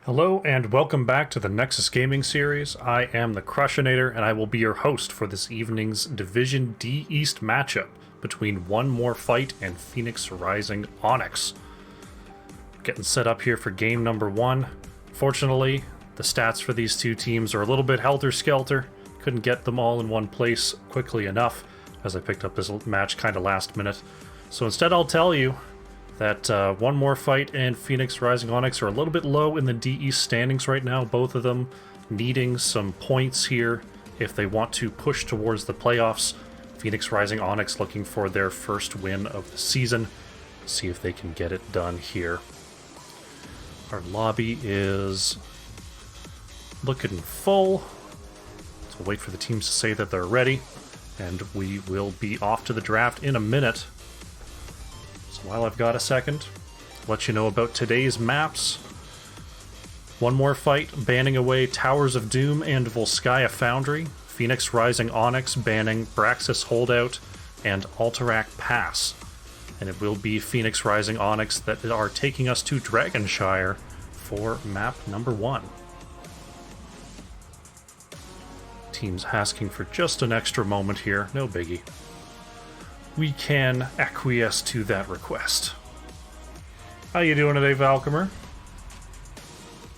Hello and welcome back to the Nexus Gaming Series. I am the Crushinator and I will be your host for this evening's Division D East matchup between One More Fight and Phoenix Rising Onyx. Getting set up here for game number one. Fortunately, the stats for these two teams are a little bit helter-skelter. Couldn't get them all in one place quickly enough as I picked up this match kind of last minute. So instead I'll tell you that One More Fight and Phoenix Rising Onyx are a little bit low in the D East standings right now, both of them needing some points here if they want to push towards the playoffs. Phoenix Rising Onyx looking for their first win of the season. See if they can get it done here. Our lobby is looking full. So wait for the teams to say that they're ready, and we will be off to the draft in a minute. While I've got a second, I'll let you know about today's maps. One More Fight banning away Towers of Doom and Volskaya Foundry. Phoenix Rising Onyx banning Braxis Holdout and Alterac Pass. And it will be Phoenix Rising Onyx that are taking us to Dragonshire for map number one. Team's asking for just an extra moment here, no biggie. We can acquiesce to that request. How you doing today, Valcomer?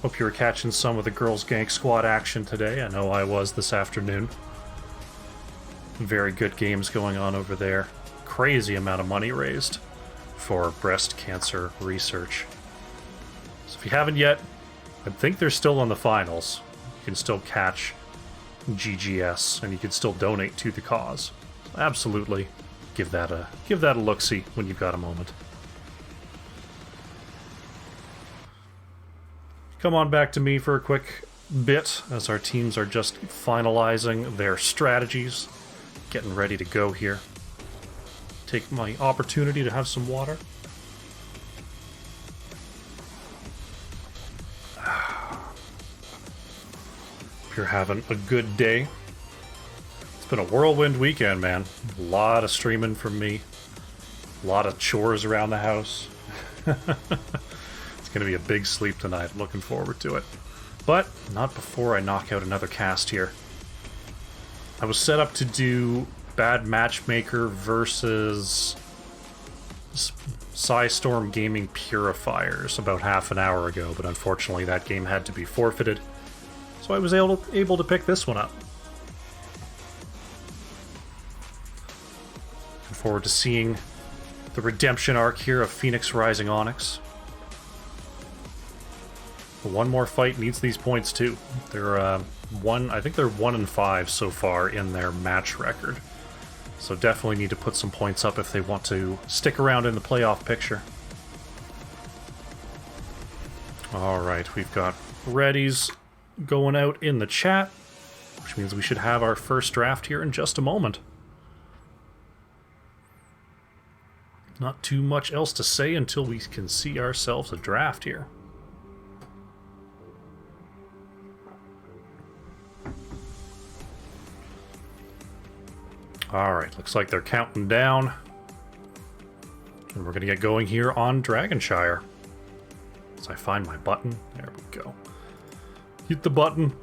Hope you were catching some of the Girls Gank Squad action today. I know I was this afternoon. Very good games going on over there. Crazy amount of money raised for breast cancer research. So if you haven't yet, I think they're still in the finals. You can still catch GGS and you can still donate to the cause. So absolutely. Give that a look-see when you've got a moment. Come on back to me for a quick bit as our teams are just finalizing their strategies, getting ready to go here. Take my opportunity to have some water. Hope you're having a good day. It's been a whirlwind weekend, man. A lot of streaming from me. A lot of chores around the house. It's going to be a big sleep tonight. Looking forward to it. But not before I knock out another cast here. I was set up to do Bad Matchmaker versus Psystorm Gaming Purifiers about half an hour ago, but unfortunately that game had to be forfeited. So I was able to pick this one up. Forward to seeing the redemption arc here of Phoenix Rising Onyx. But One More Fight needs these points too. They're I think they're 1-5 so far in their match record. So definitely need to put some points up if they want to stick around in the playoff picture. Alright, we've got readies going out in the chat, which means we should have our first draft here in just a moment. Not too much else to say until we can see ourselves a draft here. Alright, looks like they're counting down. And we're going to get going here on Dragonshire. As I find my button. There we go. Hit the button.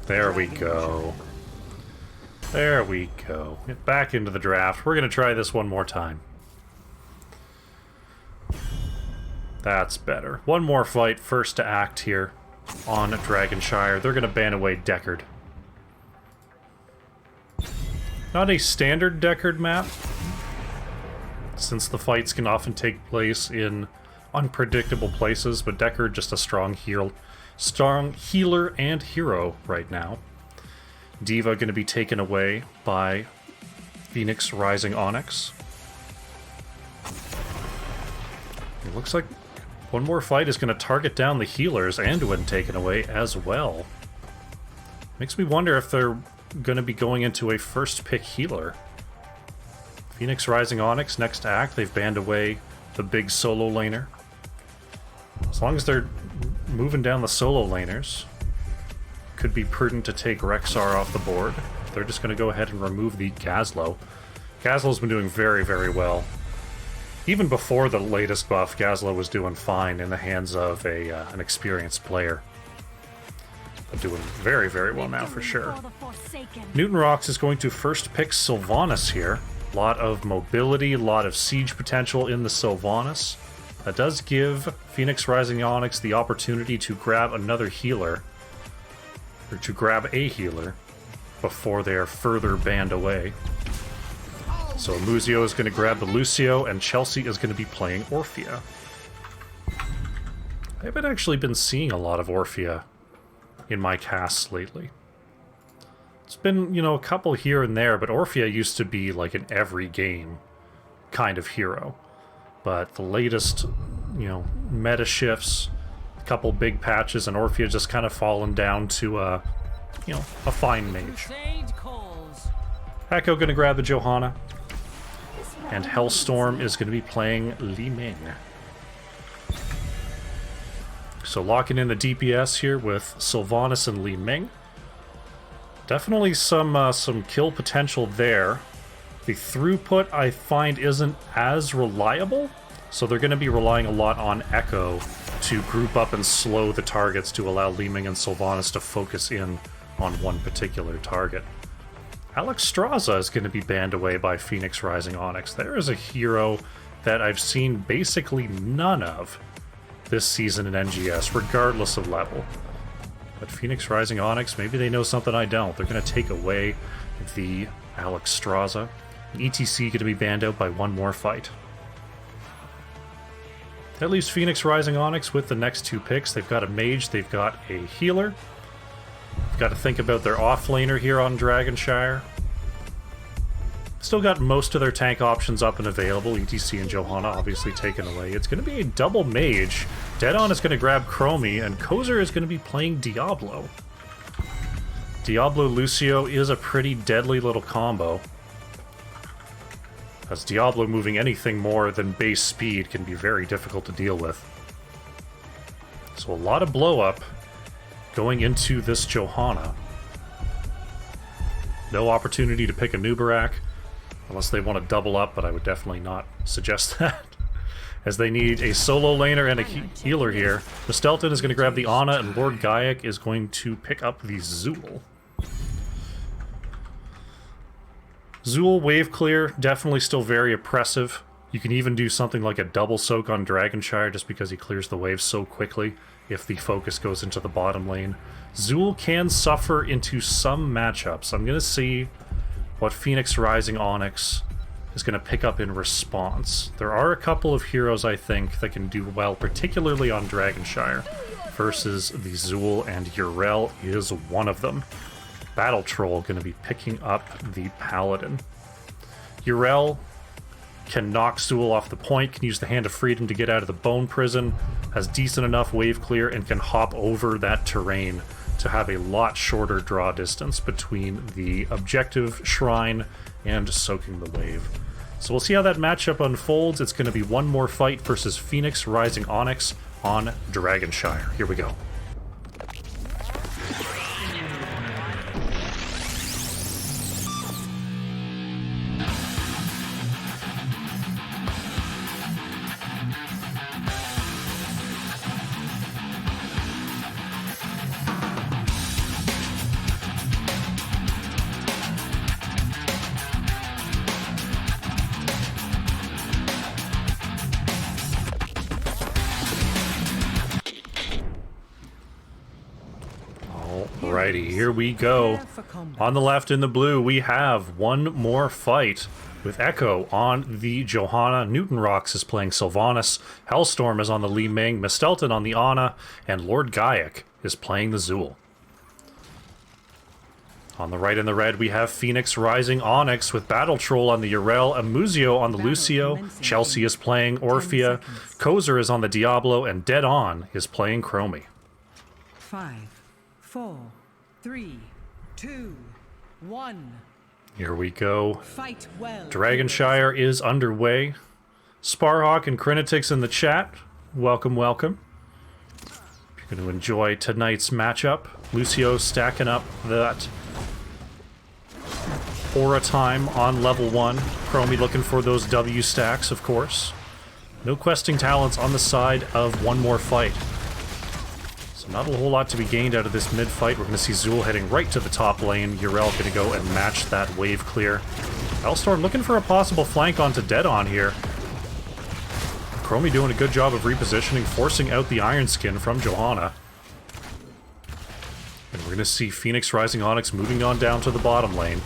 There we go. There we go. Get back into the draft. We're going to try this one more time. That's better. One More Fight, first to act here on Dragonshire. They're going to ban away Deckard. Not a standard Deckard map, since the fights can often take place in unpredictable places, but Deckard just a strong healer and hero right now. Diva going to be taken away by Phoenix Rising Onyx. It looks like One More Fight is going to target down the healers and when taken away as well. Makes me wonder if they're going to be going into a first pick healer. Phoenix Rising Onyx, next act, they've banned away the big solo laner. As long as they're moving down the solo laners, could be prudent to take Rexar off the board. They're just going to go ahead and remove the Gazlowe. Gazlowe's been doing very, very well. Even before the latest buff, Gazla was doing fine in the hands of an experienced player. But doing very, very well now for sure. Newton Rocks is going to first pick Sylvanas here. A lot of mobility, a lot of siege potential in the Sylvanas. That does give Phoenix Rising Onyx the opportunity to grab another healer, or to grab a healer, before they are further banned away. So Muzio is going to grab the Lucio, and Chelsea is going to be playing Orphea. I haven't actually been seeing a lot of Orphea in my casts lately. It's been, you know, a couple here and there, but Orphea used to be like an every game kind of hero. But the latest, you know, meta shifts, a couple big patches, and Orphea just kind of fallen down to, you know, a fine mage. Echo going to grab the Johanna. And Hellstorm is going to be playing Li Ming. So locking in the DPS here with Sylvanas and Li Ming. Definitely some kill potential there. The throughput I find isn't as reliable, so they're going to be relying a lot on Echo to group up and slow the targets to allow Li Ming and Sylvanas to focus in on one particular target. Alexstrasza is going to be banned away by Phoenix Rising Onyx. There is a hero that I've seen basically none of this season in NGS, regardless of level. But Phoenix Rising Onyx, maybe they know something I don't. They're going to take away the Alexstrasza. ETC going to be banned out by one more fight. That leaves Phoenix Rising Onyx with the next two picks. They've got a mage, they've got a healer. Got to think about their offlaner here on Dragonshire. Still got most of their tank options up and available. ETC and Johanna obviously taken away. It's going to be a double mage. Deadon is going to grab Chromie, and Kozer is going to be playing Diablo. Diablo Lucio is a pretty deadly little combo, as Diablo moving anything more than base speed can be very difficult to deal with. So a lot of blow up going into this Johanna. No opportunity to pick a Nubarak, unless they want to double up, but I would definitely not suggest that, as they need a solo laner and a healer here. Mistelton is going to grab the Ana, and Lord Gaiak is going to pick up the Zool. Zool wave clear, definitely still very oppressive. You can even do something like a double soak on Dragonshire just because he clears the waves so quickly if the focus goes into the bottom lane. Zool can suffer into some matchups. I'm going to see what Phoenix Rising Onyx is going to pick up in response. There are a couple of heroes, I think, that can do well, particularly on Dragonshire, versus the Zool, and Yrel is one of them. Battle Troll going to be picking up the Paladin. Yrel can knock Zool off the point, can use the Hand of Freedom to get out of the Bone Prison, has decent enough wave clear, and can hop over that terrain to have a lot shorter draw distance between the objective shrine and soaking the wave. So we'll see how that matchup unfolds. It's going to be one more fight versus Phoenix Rising Onyx on Dragonshire. Here we go. Alrighty, here we go. On the left in the blue, we have one more fight with Echo on the Johanna. Newton Rocks is playing Sylvanas. Hellstorm is on the Li Ming. Mistelton on the Ana. And Lord Gaiak is playing the Zool. On the right in the red, we have Phoenix Rising Onyx with Battle Troll on the Yrel, Amuzio on the Lucio. Chelsea is playing Orphea. Kozer is on the Diablo, and Dead On is playing Chromie. 5, 4, 3, 2, 1. Here we go. Fight well. Dragonshire is underway. Sparhawk and Crinetix in the chat. Welcome, welcome. You're going to enjoy tonight's matchup. Lucio stacking up that Aura time on level 1. Chromie looking for those W stacks, of course. No questing talents on the side of One More Fight. So not a whole lot to be gained out of this mid-fight. We're going to see Zool heading right to the top lane. Yrel going to go and match that wave clear. Hellstorm looking for a possible flank onto Dead-On here. Chromie doing a good job of repositioning, forcing out the Iron Skin from Johanna. And we're going to see Phoenix Rising Onyx moving on down to the bottom lane.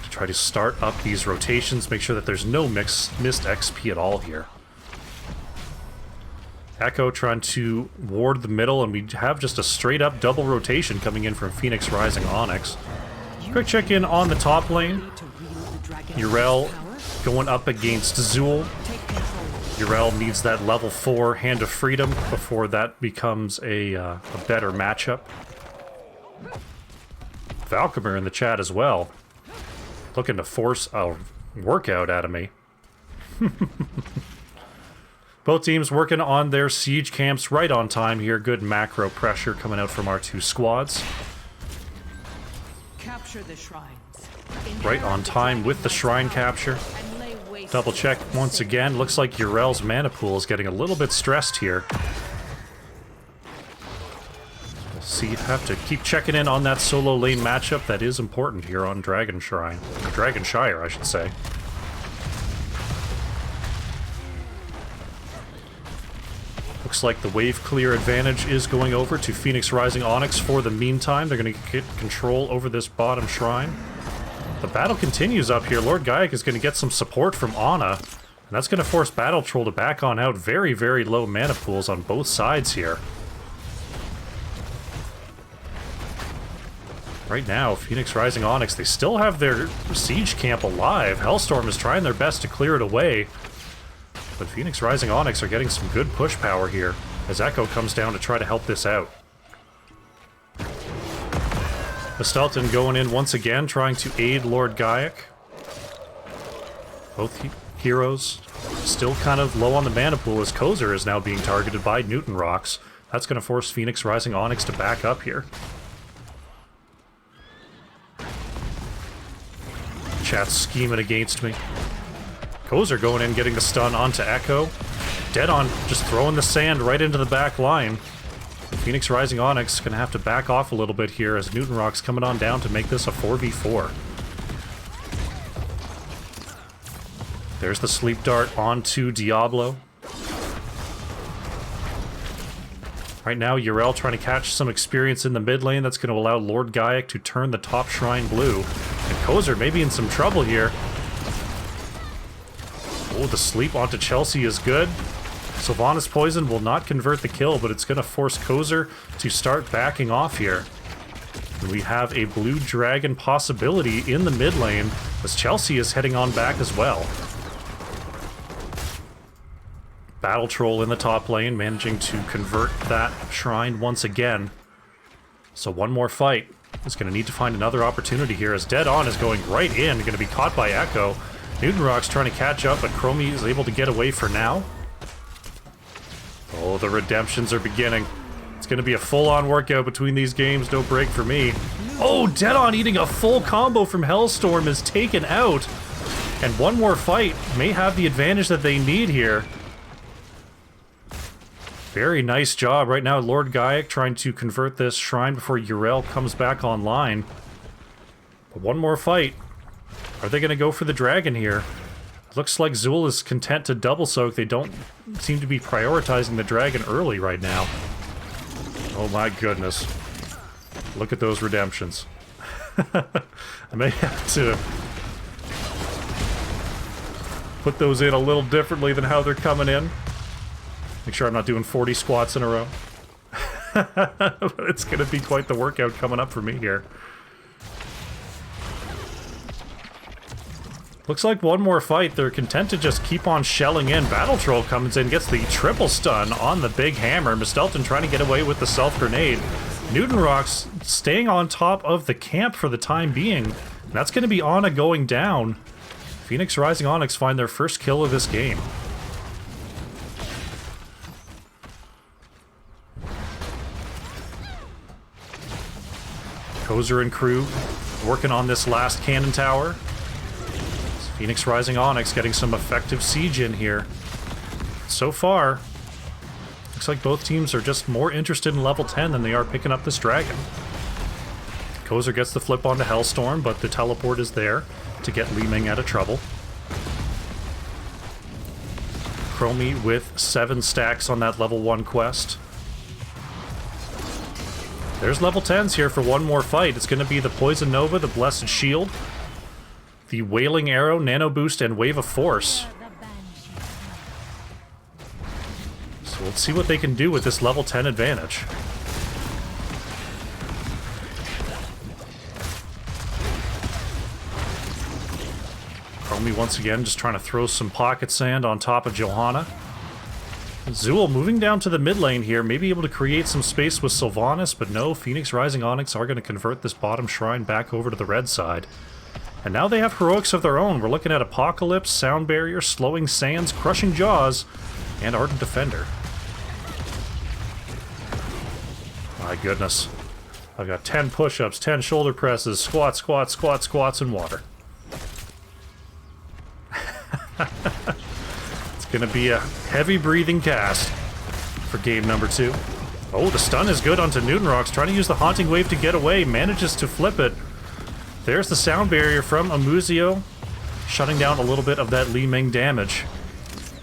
To try to start up these rotations, make sure that there's no missed XP at all here. Echo trying to ward the middle, and we have just a straight-up double rotation coming in from Phoenix Rising Onyx. Quick check-in on the top lane. Yrel going up against Zool. Yrel needs that level 4 Hand of Freedom before that becomes a better matchup. Valkymer in the chat as well. Looking to force a workout out of me. Both teams working on their siege camps right on time here. Good macro pressure coming out from our two squads. Capture the shrines. Right on time with the shrine capture. Double check once again. Looks like Yrel's mana pool is getting a little bit stressed here. We'll see. Have to keep checking in on that solo lane matchup. That is important here on Dragon Shrine. Or Dragon Shire, I should say. Looks like the wave clear advantage is going over to Phoenix Rising Onyx for the meantime. They're going to get control over this bottom shrine. The battle continues up here. Lord Gaiac is going to get some support from Ana, and that's going to force Battle Troll to back on out. Very, very low mana pools on both sides here. Right now, Phoenix Rising Onyx, they still have their siege camp alive. Hellstorm is trying their best to clear it away. But Phoenix Rising Onyx are getting some good push power here as Echo comes down to try to help this out. Mistelton going in once again, trying to aid Lord Gaiac. Both heroes still kind of low on the mana pool as Kozer is now being targeted by Newton Rocks. That's going to force Phoenix Rising Onyx to back up here. Chat's scheming against me. Kozer going in, getting the stun onto Echo. Dead-On just throwing the sand right into the back line. Phoenix Rising Onyx gonna have to back off a little bit here as Newton Rock's coming on down to make this a 4v4. There's the sleep dart onto Diablo. Right now, Yrel trying to catch some experience in the mid lane. That's going to allow Lord Gaiac to turn the top shrine blue. And Kozer may be in some trouble here. Oh, the sleep onto Chelsea is good. Sylvanas Poison will not convert the kill, but it's going to force Kozer to start backing off here. And we have a blue dragon possibility in the mid lane as Chelsea is heading on back as well. Battle Troll in the top lane, managing to convert that shrine once again. So one more fight. Is going to need to find another opportunity here as Dead-On is going right in, going to be caught by Echo. Newton Rock's trying to catch up, but Chromie is able to get away for now. Oh, the redemptions are beginning. It's going to be a full-on workout between these games. No break for me. Oh, Dead-On eating a full combo from Hellstorm is taken out. And one more fight may have the advantage that they need here. Very nice job. Right now, Lord Gaiac trying to convert this shrine before Yrel comes back online. But one more fight. Are they going to go for the dragon here? Looks like Zool is content to double soak. They don't seem to be prioritizing the dragon early right now. Oh my goodness. Look at those redemptions. I may have to put those in a little differently than how they're coming in. Make sure I'm not doing 40 squats in a row. But it's going to be quite the workout coming up for me here. Looks like one more fight. They're content to just keep on shelling in. Battle Troll comes in, gets the triple stun on the big hammer. Mistelton trying to get away with the self-grenade. Newton Rocks staying on top of the camp for the time being. And that's going to be Ana going down. Phoenix Rising Onyx find their first kill of this game. Kozer and crew working on this last cannon tower. Phoenix Rising Onyx getting some effective siege in here. so far, looks like both teams are just more interested in level 10 than they are picking up this dragon. Kozer gets the flip onto Hellstorm, but the teleport is there to get Li Ming out of trouble. Chromie with 7 stacks on that level 1 quest. There's level 10s here for one more fight. It's going to be the Poison Nova, the Blessed Shield, the Wailing Arrow, Nano Boost, and Wave of Force. So let's see what they can do with this level 10 advantage. Chromie once again just trying to throw some pocket sand on top of Johanna. Zool moving down to the mid lane here, maybe able to create some space with Sylvanas, but no, Phoenix Rising Onyx are going to convert this bottom shrine back over to the red side. And now they have heroics of their own. We're looking at Apocalypse, Sound Barrier, Slowing Sands, Crushing Jaws, and Ardent Defender. My goodness. I've got 10 push-ups, 10 shoulder presses, squats, squats, squats, squats, and water. It's gonna be a heavy breathing cast for game number 2. Oh, the stun is good onto Newton Rocks, trying to use the Haunting Wave to get away, manages to flip it. There's the Sound Barrier from Amuzio, shutting down a little bit of that Li Ming damage.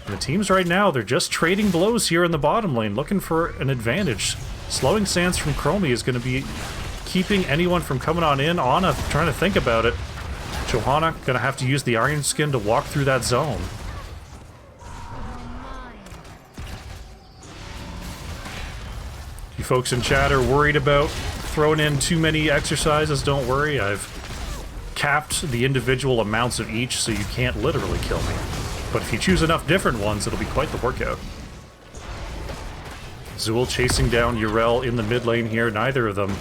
And the teams right now, they're just trading blows here in the bottom lane, looking for an advantage. Slowing Sands from Chromie is going to be keeping anyone from coming on in. Anna trying to think about it. Johanna going to have to use the Iron Skin to walk through that zone. You folks in chat are worried about throwing in too many exercises. Don't worry, I've capped the individual amounts of each so you can't literally kill me. But if you choose enough different ones, it'll be quite the workout. Zool chasing down Yrel in the mid lane here. Neither of them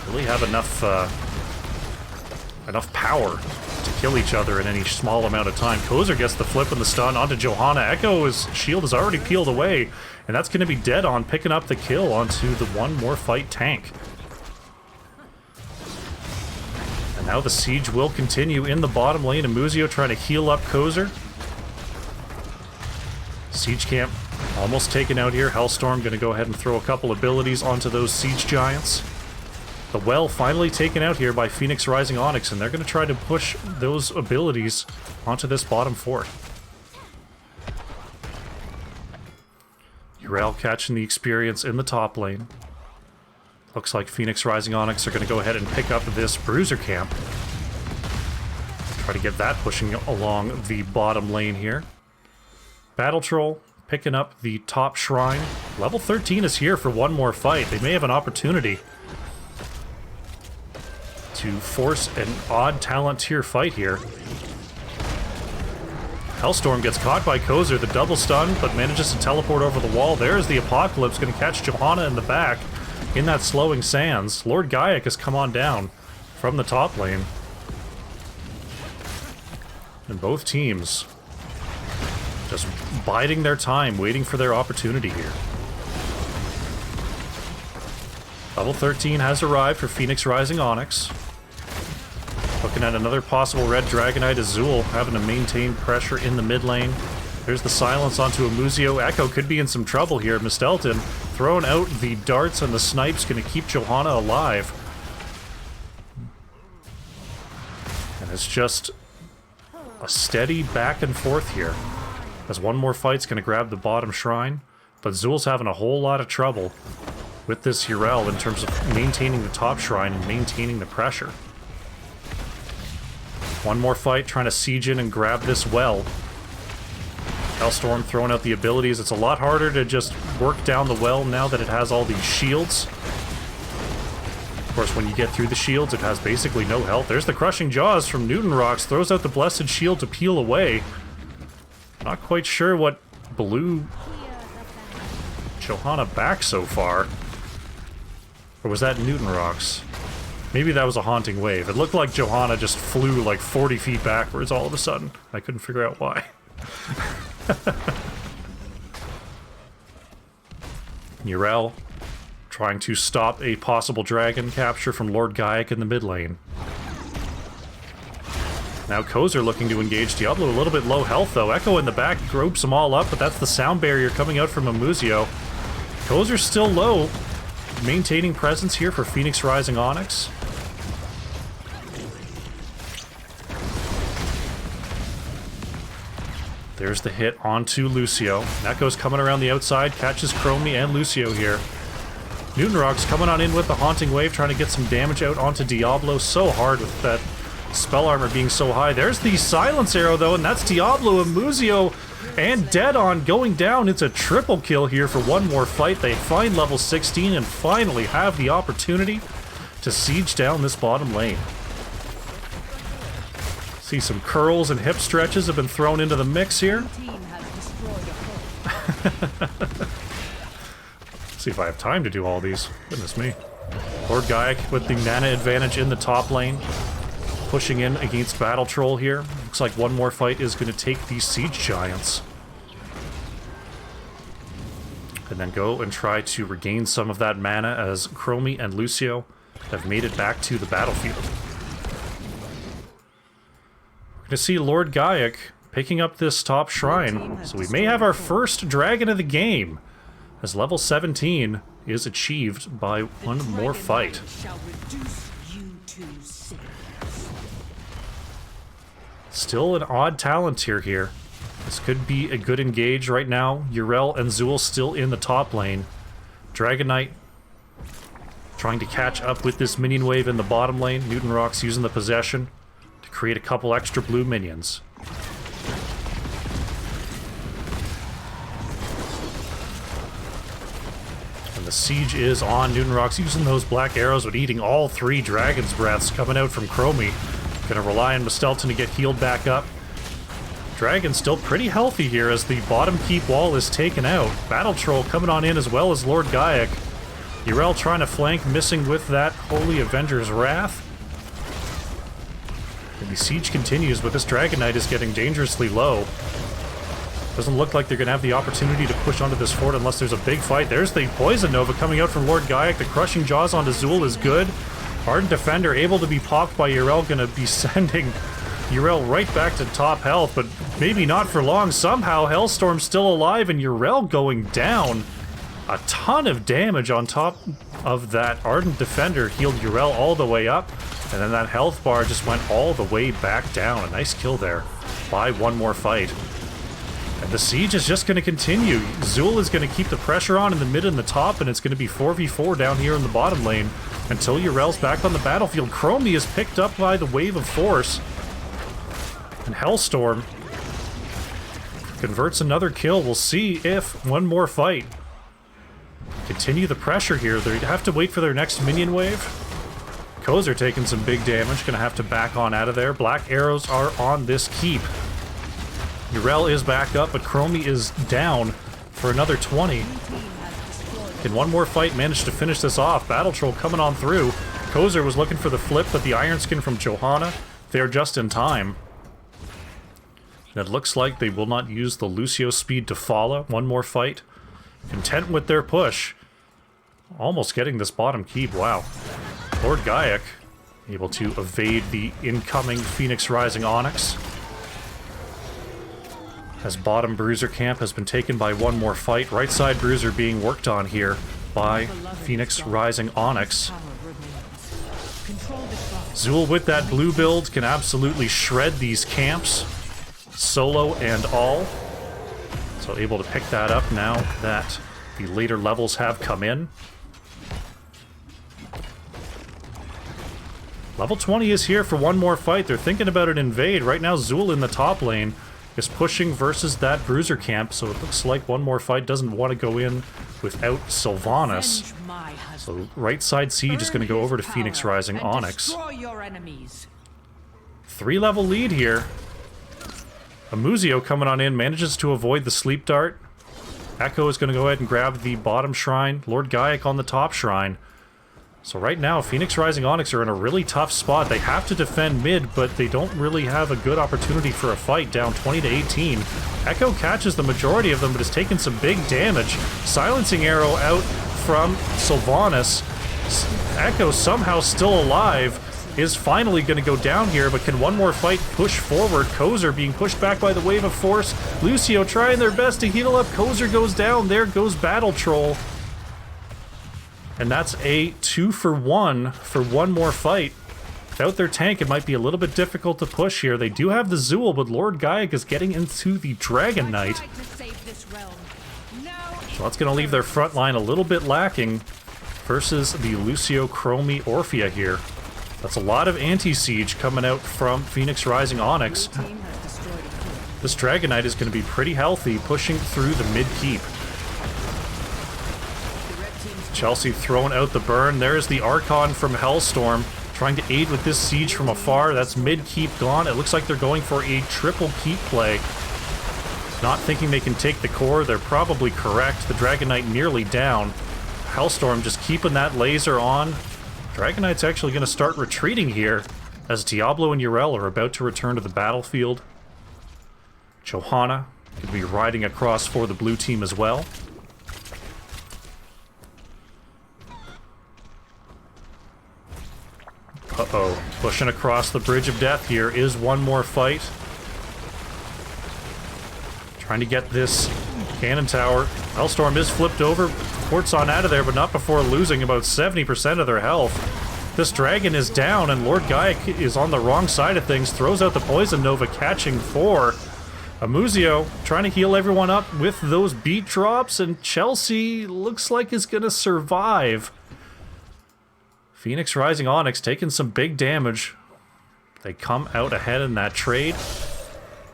really have enough power to kill each other in any small amount of time. Kozer gets the flip and the stun onto Johanna. Echo's shield is already peeled away, and that's going to be dead on, picking up the kill onto the one more fight tank. And now the siege will continue in the bottom lane. Amuzio trying to heal up Kozer. Siege camp almost taken out here. Hellstorm going to go ahead and throw a couple abilities onto those siege giants. The well finally taken out here by Phoenix Rising Onyx, and they're going to try to push those abilities onto this bottom fort. Yrel catching the experience in the top lane. Looks like Phoenix Rising Onyx are going to go ahead and pick up this Bruiser camp. Try to get that pushing along the bottom lane here. Battle Troll picking up the top shrine. Level 13 is here for one more fight. They may have an opportunity to force an odd talent tier fight here. Hellstorm gets caught by Kozer, the double stun, but manages to teleport over the wall. There's the Apocalypse, going to catch Johanna in the back in that Slowing Sands. Lord Gaiac has come on down from the top lane. And both teams just biding their time, waiting for their opportunity here. Level 13 has arrived for Phoenix Rising Onyx. Looking at another possible red Dragonite as Zool having to maintain pressure in the mid lane. There's the silence onto Amuzio. Echo could be in some trouble here. Mistelton throwing out the darts and the snipes, going to keep Johanna alive. And it's just a steady back and forth here, as one more fight's going to grab the bottom shrine. But Zool's having a whole lot of trouble with this Yrel in terms of maintaining the top shrine and maintaining the pressure. One more fight, trying to siege in and grab this well. Hellstorm throwing out the abilities. It's a lot harder to just work down the well now that it has all these shields. Of course, when you get through the shields, it has basically no health. There's the Crushing Jaws from Newton Rocks. Throws out the Blessed Shield to peel away. Not quite sure what blew Johanna back so far. Or was that Newton Rocks? Maybe that was a Haunting Wave. It looked like Johanna just flew like 40 feet backwards all of a sudden. I couldn't figure out why. Yrel trying to stop a possible dragon capture from Lord Gaiac in the mid lane. Now Kozer looking to engage Diablo, a little bit low health though. Echo in the back groups them all up, but that's the sound barrier coming out from Amuzio. Kozer's still low, maintaining presence here for Phoenix Rising Onyx. There's the hit onto Lucio. Echo's coming around the outside, catches Chromie and Lucio here. Newtonrock's coming on in with the Haunting Wave, trying to get some damage out onto Diablo. So hard with that spell armor being so high. There's the Silence Arrow, though, and that's Diablo, Amuzio, and Dead On going down. It's a triple kill here for one more fight. They find level 16 and finally have the opportunity to siege down this bottom lane. See some curls and hip stretches have been thrown into the mix here. See if I have time to do all these. Goodness me. Lord Gaiac with the mana advantage in the top lane. Pushing in against Battle Troll here. Looks like one more fight is going to take these Siege Giants. And then go and try to regain some of that mana as Chromie and Lucio have made it back to the battlefield. We're going to see Lord Gaiac picking up this top shrine. So we may have our first dragon of the game, as level 17 is achieved by one more fight. Still an odd talent tier here. This could be a good engage right now. Yrel and Zool still in the top lane. Dragon Knight trying to catch up with this minion wave in the bottom lane. Newton Rock's using the possession to create a couple extra blue minions. And the siege is on. Newton Rock's using those black arrows, but eating all three Dragon's Breaths coming out from Chromie. Gonna rely on Mistelton to get healed back up. Dragon still pretty healthy here as the bottom keep wall is taken out. Battle Troll coming on in as well as Lord Gaiac. Yrel trying to flank, missing with that Holy Avenger's Wrath. And the siege continues, but this Dragon Knight is getting dangerously low. Doesn't look like they're gonna have the opportunity to push onto this fort unless there's a big fight. There's the Poison Nova coming out from Lord Gaiac. The Crushing Jaws onto Zool is good. Ardent Defender able to be popped by Yrel, gonna be sending Yrel right back to top health, but maybe not for long. Somehow Hellstorm's still alive and Yrel going down. A ton of damage on top of that. Ardent Defender healed Yrel all the way up, and then that health bar just went all the way back down. A nice kill there by one more fight. And the siege is just going to continue. Zool is going to keep the pressure on in the mid and the top, and it's going to be 4v4 down here in the bottom lane until Yrel's back on the battlefield. Chromie is picked up by the Wave of Force. And Hellstorm converts another kill. We'll see if one more fight. Continue the pressure here. They have to wait for their next minion wave. Kozer taking some big damage. Gonna have to back on out of there. Black arrows are on this keep. Yrel is back up, but Chromie is down for another 20. Can one more fight manage to finish this off? Battle Troll coming on through. Kozer was looking for the flip, but the Iron Skin from Johanna, they're just in time. And it looks like they will not use the Lucio speed to follow. One more fight. Content with their push. Almost getting this bottom keep. Wow. Lord Gaiac able to evade the incoming Phoenix Rising Onyx. As bottom Bruiser camp has been taken by one more fight. Right side Bruiser being worked on here by Phoenix Rising Onyx. Zool with that blue build can absolutely shred these camps, solo and all. So able to pick that up now that the later levels have come in. Level 20 is here for one more fight. They're thinking about an invade. Right now Zool in the top lane is pushing versus that Bruiser camp, so it looks like one more fight doesn't want to go in without Sylvanas. So right side siege is going to go over to Phoenix Rising Onyx. 3-level lead here. Amuzio coming on in, manages to avoid the sleep dart. Echo is going to go ahead and grab the bottom shrine. Lord Gaiac on the top shrine. So right now, Phoenix Rising Onyx are in a really tough spot. They have to defend mid, but they don't really have a good opportunity for a fight, down 20 to 18. Echo catches the majority of them, but has taken some big damage. Silencing arrow out from Sylvanas. Echo somehow still alive. is finally going to go down here, but can one more fight push forward? Kozer being pushed back by the wave of force. Lucio trying their best to heal up. Kozer goes down. There goes Battle Troll. And that's a 2-for-1 for one more fight. Without their tank, it might be a little bit difficult to push here. They do have the Zool, but Lord Gaiac is getting into the Dragon Knight. So that's going to leave their front line a little bit lacking versus the Lucio Chromie Orphea here. That's a lot of anti-siege coming out from Phoenix Rising Onyx. This Dragon Knight is going to be pretty healthy, pushing through the mid-keep. Chelsea throwing out the burn. There's the Archon from Hellstorm, trying to aid with this siege from afar. That's mid-keep gone. It looks like they're going for a triple keep play. Not thinking they can take the core. They're probably correct. The Dragon Knight nearly down. Hellstorm just keeping that laser on. Dragon Knight's actually going to start retreating here as Diablo and Yrel are about to return to the battlefield. Johanna could be riding across for the blue team as well. Uh-oh. Pushing across the Bridge of Death here is one more fight. Trying to get this cannon tower. Hellstorm is flipped over. Port's on out of there, but not before losing about 70% of their health. This dragon is down, and Lord Gaiac is on the wrong side of things. Throws out the Poison Nova, catching 4. Amuzio trying to heal everyone up with those beat drops, and Chelsea looks like is going to survive. Phoenix Rising Onyx taking some big damage. They come out ahead in that trade.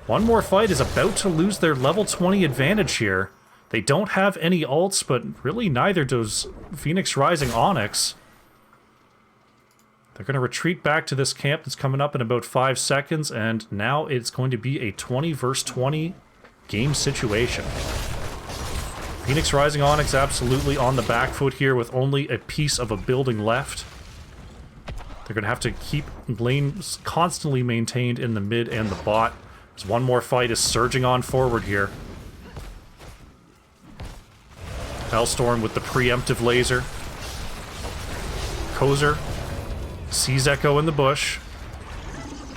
One more fight is about to lose their level 20 advantage here. They don't have any ults, but really neither does Phoenix Rising Onyx. They're going to retreat back to this camp that's coming up in about 5 seconds, and now it's going to be a 20 versus 20 game situation. Phoenix Rising Onyx absolutely on the back foot here with only a piece of a building left. They're going to have to keep lanes constantly maintained in the mid and the bot. As one more fight is surging on forward here. Hellstorm with the preemptive laser. Kozer sees Echo in the bush.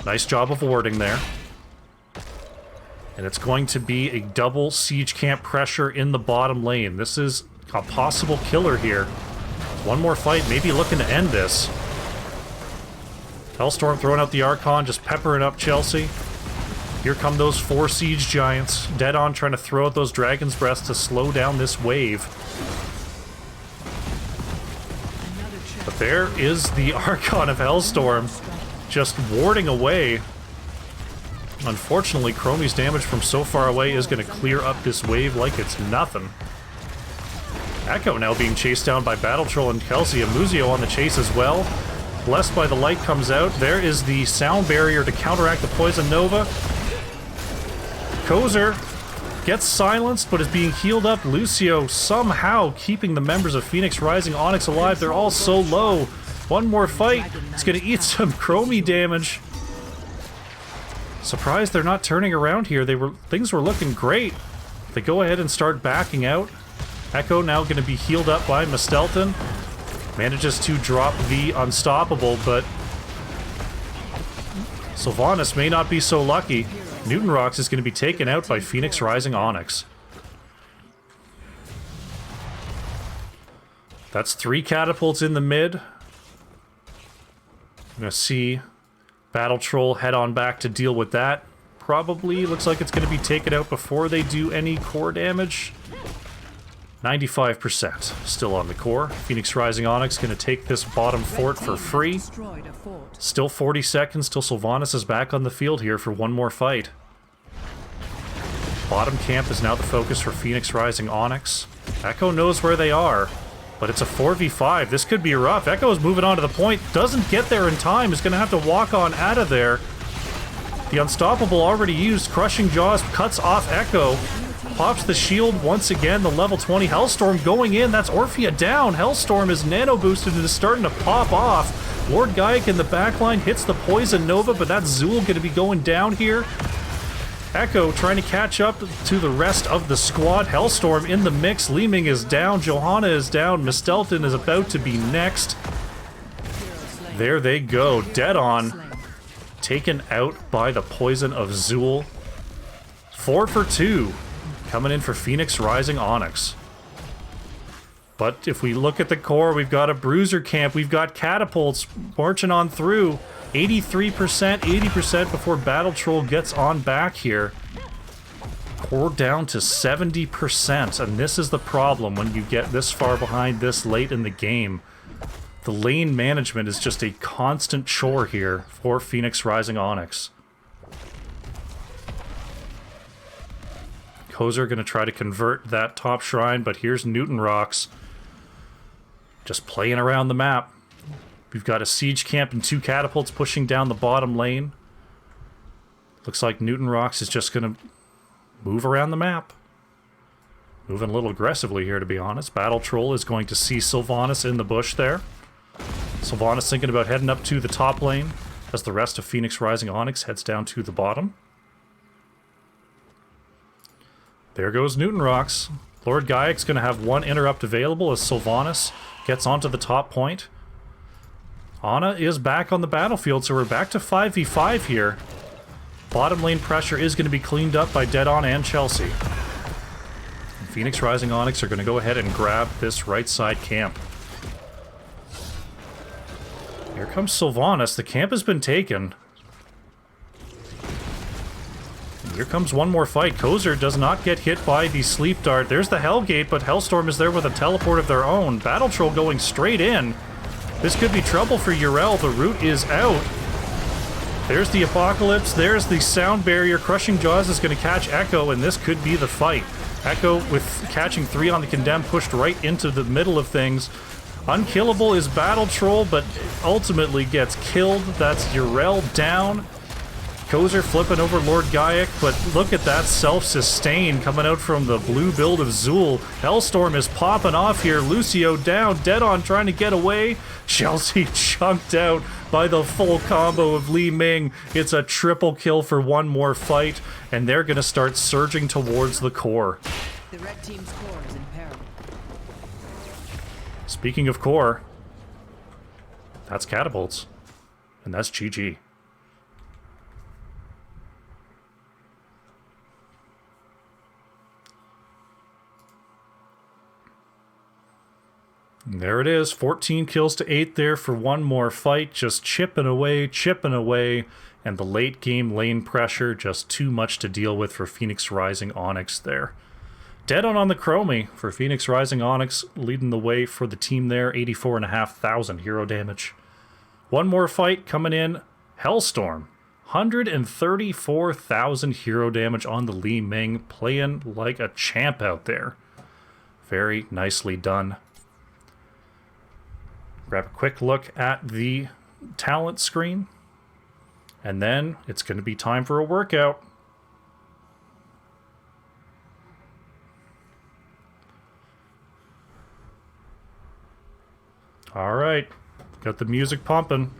Nice job of warding there. And it's going to be a double siege camp pressure in the bottom lane. This is a possible killer here. One more fight, maybe looking to end this. Hellstorm throwing out the Archon, just peppering up Chelsea. Here come those 4 siege giants. Dead on trying to throw out those Dragon's Breaths to slow down this wave. But there is the Archon of Hellstorm, just warding away. Unfortunately, Chromie's damage from so far away is going to clear up this wave like it's nothing. Echo now being chased down by Battle Troll and Kelsey. Amuzio on the chase as well. Blessed by the Light comes out. There is the sound barrier to counteract the Poison Nova. Kozer gets silenced, but is being healed up. Lucio somehow keeping the members of Phoenix Rising Onyx alive. They're all so low. One more fight. It's going to eat some Chromie damage. Surprised they're not turning around here. Things were looking great. They go ahead and start backing out. Echo now going to be healed up by Mistelton. Manages to drop the Unstoppable, but Sylvanas may not be so lucky. Newton Rocks is going to be taken out by Phoenix Rising Onyx. That's 3 catapults in the mid. I'm going to see Battle Troll head on back to deal with that. Probably looks like it's going to be taken out before they do any core damage. 95% still on the core. Phoenix Rising Onyx going to take this bottom fort for free. Still 40 seconds till Sylvanas is back on the field here for one more fight. Bottom camp is now the focus for Phoenix Rising Onyx. Echo knows where they are, but it's a 4v5. This could be rough. Echo is moving on to the point. Doesn't get there in time. Is going to have to walk on out of there. The Unstoppable already used. Crushing Jaws cuts off Echo. Pops the shield once again. The level 20 Hellstorm going in. That's Orphea down. Hellstorm is nano boosted and is starting to pop off. Lord Gaiac in the backline hits the Poison Nova, but that's Zool going to be going down here. Echo trying to catch up to the rest of the squad. Hellstorm in the mix. Leeming is down. Johanna is down. Mistelton is about to be next. There they go. Dead on. Taken out by the poison of Zool. 4 for 2. Coming in for Phoenix Rising Onyx. But if we look at the core, we've got a bruiser camp. We've got catapults marching on through. 83%, 80% before Battle Troll gets on back here. Core down to 70%. And this is the problem when you get this far behind this late in the game. The lane management is just a constant chore here for Phoenix Rising Onyx. Kozer going to try to convert that top shrine, but here's Newton Rocks. Just playing around the map. We've got a siege camp and 2 catapults pushing down the bottom lane. Looks like Newton Rocks is just going to move around the map. Moving a little aggressively here, to be honest. Battle Troll is going to see Sylvanas in the bush there. Sylvanas thinking about heading up to the top lane as the rest of Phoenix Rising Onyx heads down to the bottom. There goes Newton Rocks. Lord Gaiac's going to have 1 interrupt available as Sylvanas gets onto the top point. Ana is back on the battlefield, so we're back to 5v5 here. Bottom lane pressure is going to be cleaned up by Dead On and Chelsea. And Phoenix Rising Onyx are going to go ahead and grab this right side camp. Here comes Sylvanas. The camp has been taken. Here comes one more fight. Kozer does not get hit by the sleep dart. There's the Hellgate, but Hellstorm is there with a teleport of their own. Battle Troll going straight in. This could be trouble for Yrel. The root is out. There's the Apocalypse. There's the Sound Barrier. Crushing Jaws is going to catch Echo, and this could be the fight. Echo, with catching 3 on the Condemned, pushed right into the middle of things. Unkillable is Battle Troll, but ultimately gets killed. That's Yrel down. Kozer flipping over Lord Gaiac, but look at that self-sustain coming out from the blue build of Zool. Hellstorm is popping off here. Lucio down, Dead On trying to get away. Chelsea chunked out by the full combo of Li Ming. It's a triple kill for one more fight, and they're going to start surging towards the core. The red team's core is in peril. Speaking of core, that's catapults, and that's GG. There it is, 14 kills to 8 there for one more fight, just chipping away, and the late game lane pressure just too much to deal with for Phoenix Rising Onyx there. Dead on the Chromie for Phoenix Rising Onyx, leading the way for the team there, 84,500 hero damage. One more fight coming in, Hellstorm, 134,000 hero damage on the Li Ming, playing like a champ out there. Very nicely done. Grab a quick look at the talent screen, and then it's going to be time for a workout. All right, got the music pumping.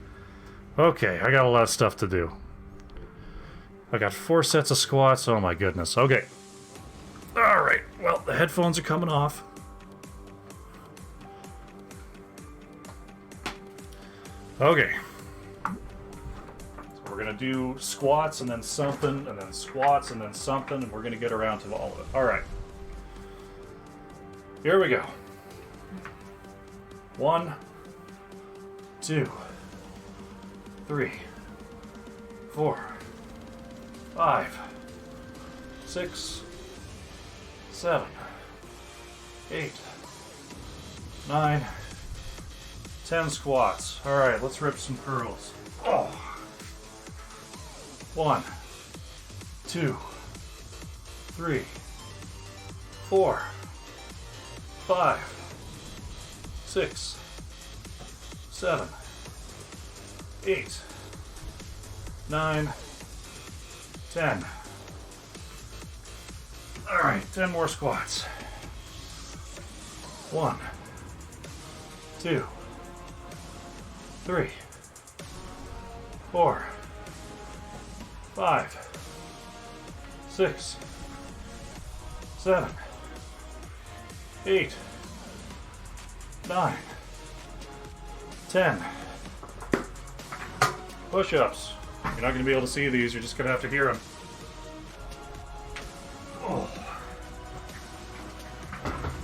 Okay, I got a lot of stuff to do. I got 4 sets of squats. Oh my goodness. Okay. All right, well, the headphones are coming off. Okay, so we're gonna do squats and then something, and then squats and then something, and we're gonna get around to all of it. All right, here we go. 1, 2, 3, 4, 5, 6, 7, 8, 9, 10 squats. All right, let's rip some curls. Oh. 1, 2, 3, 4, 5, 6, 7, 8, 9, 10. All right, 10 more squats. 1, 2, 3, 4, 5, 6, 7, 8, 9, 10. Push-ups. You're not going to be able to see these, you're just going to have to hear them. Oh.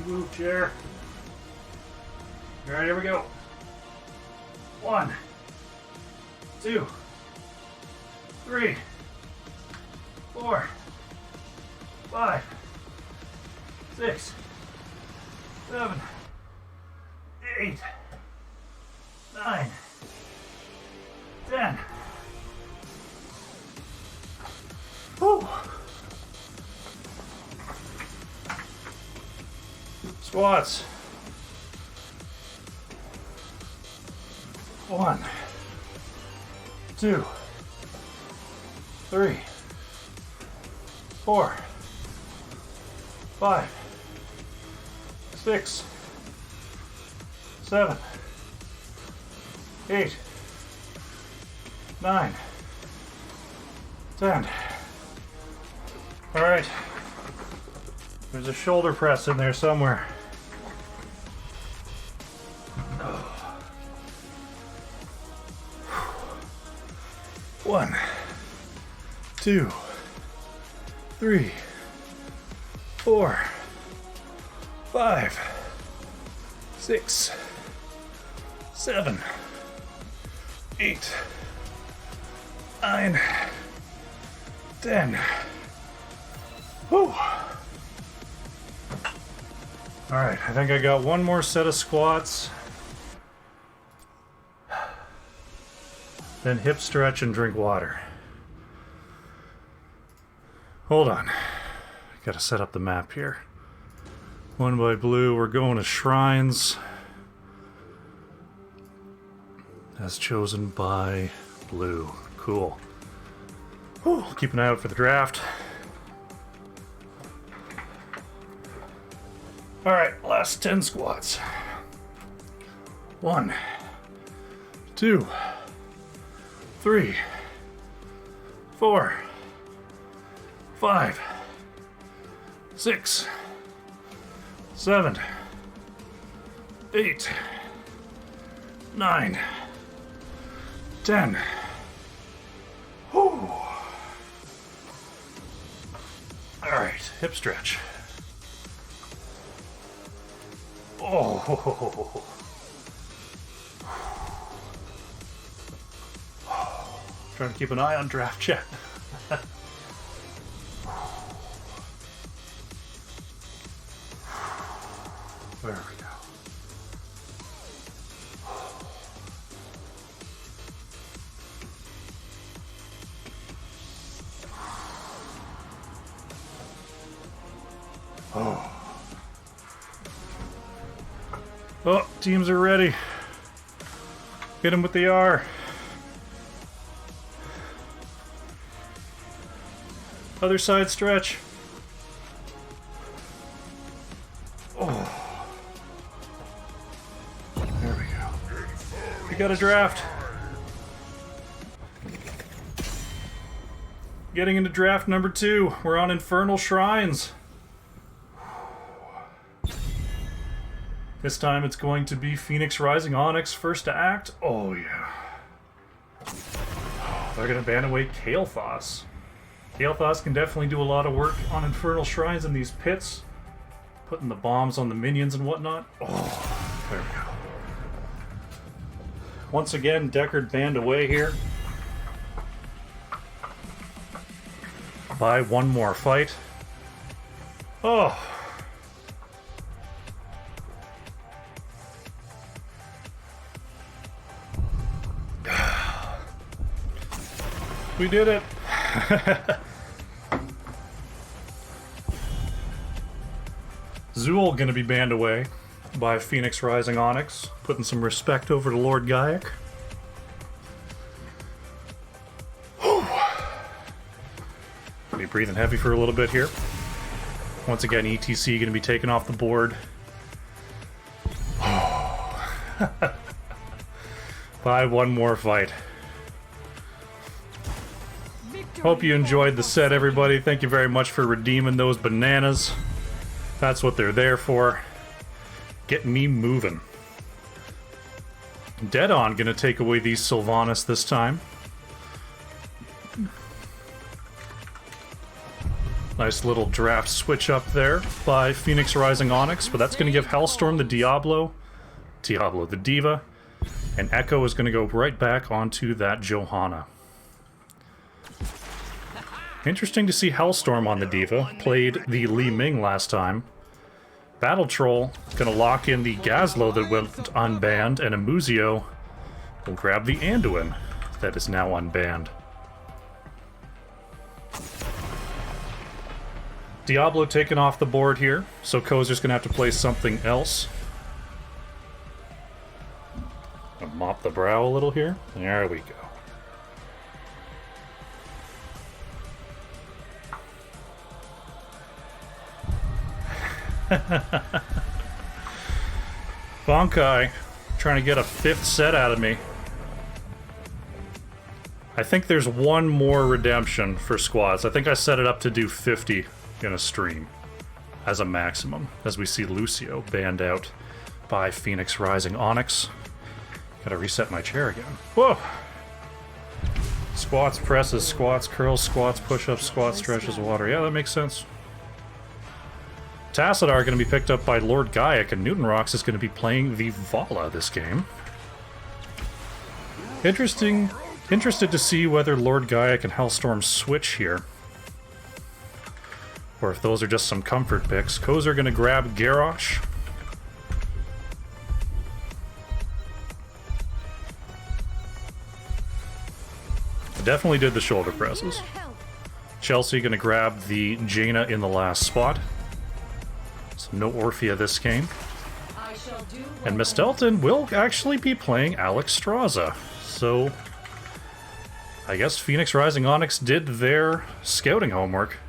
Move, chair. Alright, here we go. 1, 2, 3, 4, 5, 6, 7, 8, 9, 10. Whew. Squats. 1, 2, 3, 4, 5, 6, 7, 8, 9, 10. All right. There's a shoulder press in there somewhere. 1, 2, 3, 4, 5, 6, 7, 8, 9, 10. Whew. Alright, I think I got one more set of squats. Then hip stretch and drink water. Hold on. Gotta set up the map here. 1 by blue, we're going to shrines. As chosen by blue. Cool. Whew, keep an eye out for the draft. Alright, last 10 squats. 1, 2, 3, 4, 5, 6, 7, 8, 9, 10. Whew. Alright, hip stretch. Oh. Trying to keep an eye on draft chat. There we go. Oh, teams are ready. Hit him with the R. Other side stretch. Oh. There we go. We got a draft. Getting into draft number 2. We're on Infernal Shrines. This time it's going to be Phoenix Rising Onyx first to act. Oh yeah. They're gonna ban away Kael'thas. Kael'thas can definitely do a lot of work on Infernal Shrines in these pits. Putting the bombs on the minions and whatnot. Oh, there we go. Once again, Deckard banned away here. By one more fight. Oh. We did it! Zool gonna be banned away by Phoenix Rising Onyx, putting some respect over to Lord Gaiac. Be breathing heavy for a little bit here. Once again, ETC gonna be taken off the board. By one more fight. Hope you enjoyed the set, everybody. Thank you very much for redeeming those bananas. That's what they're there for. Getting me moving. Dead On gonna take away these Sylvanas this time. Nice little draft switch up there by Phoenix Rising Onyx, but that's going to give Hellstorm the the Diva, and Echo is going to go right back onto that Johanna. Interesting to see Hellstorm on the Diva. Played the Li Ming last time. Battle Troll going to lock in the Gazlo that went unbanned, and Amuzio will grab the Anduin that is now unbanned. Diablo taken off the board here, so Kozer's going to have to play something else. I'll mop the brow a little here. There we go. Bonkai trying to get a 5th set out of me. I think there's one more redemption for squads. I think I set it up to do 50 in a stream as a maximum, as we see Lucio banned out by Phoenix Rising Onyx. Gotta reset my chair again. Whoa! Squats, presses, squats, curls, squats, push-ups, squats, stretches, water. Yeah, that makes sense. Tassadar going to be picked up by Lord Gaiac, and Newton Rocks is going to be playing the Vala this game. Interested to see whether Lord Gaiac and Hellstorm switch here, or if those are just some comfort picks. Kozer going to grab Garrosh. Definitely did the shoulder presses. Chelsea going to grab the Jaina in the last spot. So no Orphea this game. And Mistelton will actually be playing Alex Straza. So I guess Phoenix Rising Onyx did their scouting homework.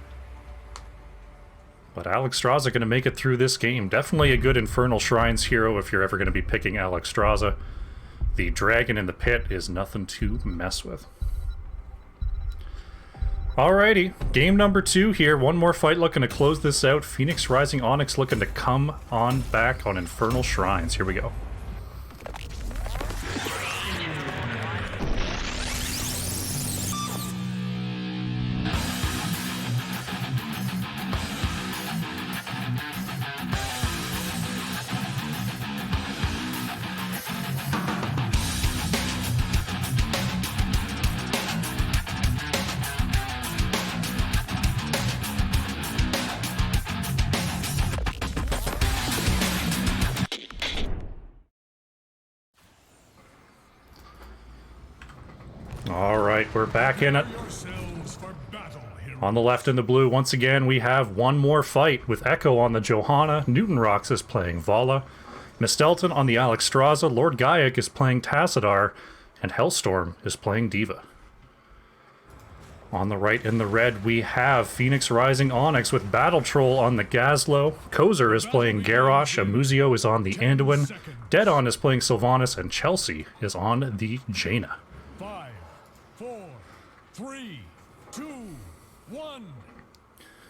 But Alex Straza going to make it through this game. Definitely a good Infernal Shrines hero if you're ever going to be picking Alex Straza. The Dragon in the Pit is nothing to mess with. Alrighty, game number 2 here. One more fight looking to close this out. Phoenix Rising Onyx looking to come on back on Infernal Shrines. Here we go. Alright, we're back in it. On the left in the blue, once again, we have one more fight with Echo on the Johanna. Newton Rocks is playing Vala. Mistelton on the Alex Straza. Lord Gaiac is playing Tassadar. And Hellstorm is playing Diva. On the right in the red, we have Phoenix Rising Onyx with Battle Troll on the Gazlo. Kozer is playing Garrosh. Amuzio is on the Anduin. Deadon is playing Sylvanas. And Chelsea is on the Jaina. 5, 4, 3, 2, 1.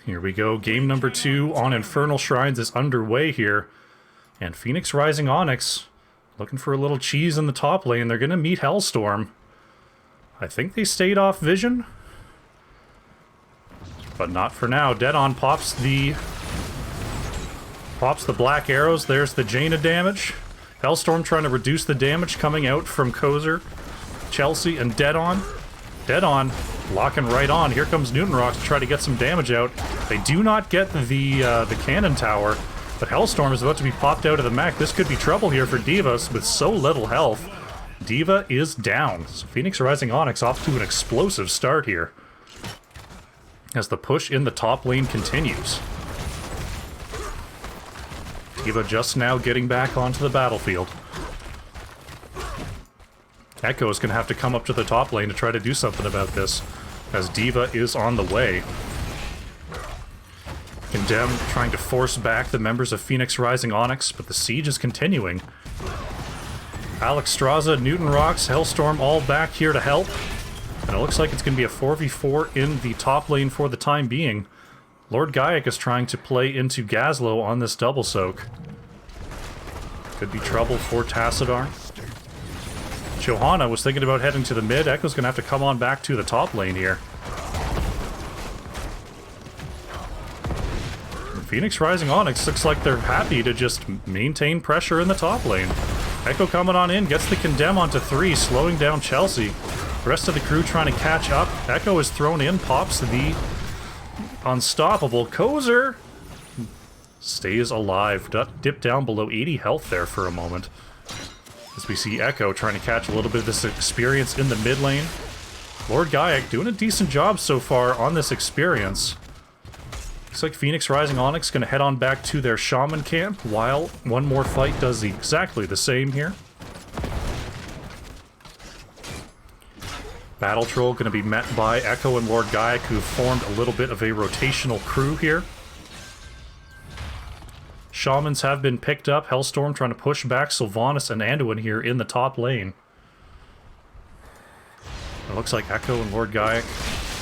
Here we go. Game number 2 on Infernal Shrines is underway here. And Phoenix Rising Onyx looking for a little cheese in the top lane. They're going to meet Hellstorm. I think they stayed off vision. But not for now. Deadon pops the black arrows. There's the Jaina damage. Hellstorm trying to reduce the damage coming out from Kozer. Chelsea and Deadon. Deadon locking right on. Here comes Newton Rocks to try to get some damage out. They do not get the cannon tower, but Hellstorm is about to be popped out of the mech. This could be trouble here for Divas with so little health. Diva is down. So Phoenix Rising Onyx off to an explosive start here as the push in the top lane continues. Diva just now getting back onto the battlefield. Echo is going to have to come up to the top lane to try to do something about this, as Diva is on the way. Condemn trying to force back the members of Phoenix Rising Onyx, but the siege is continuing. Alex Straza, Newton Rocks, Hellstorm all back here to help. And it looks like it's going to be a 4v4 in the top lane for the time being. Lord Gaiac is trying to play into Gazlo on this double soak. Could be trouble for Tassadar. Johanna was thinking about heading to the mid. Echo's going to have to come on back to the top lane here. Phoenix Rising Onyx looks like they're happy to just maintain pressure in the top lane. Echo coming on in, gets the condemn onto 3, slowing down Chelsea. The rest of the crew trying to catch up. Echo is thrown in, pops the unstoppable. Kozer stays alive. Dipped down below 80 health there for a moment. As we see Echo trying to catch a little bit of this experience in the mid lane. Lord Gaiac doing a decent job so far on this experience. Looks like Phoenix Rising Onyx going to head on back to their Shaman camp, while One More Fight does exactly the same here. Battle Troll going to be met by Echo and Lord Gaiac, who've formed a little bit of a rotational crew here. Shamans have been picked up. Hellstorm trying to push back Sylvanas and Anduin here in the top lane. It looks like Echo and Lord Gaiac,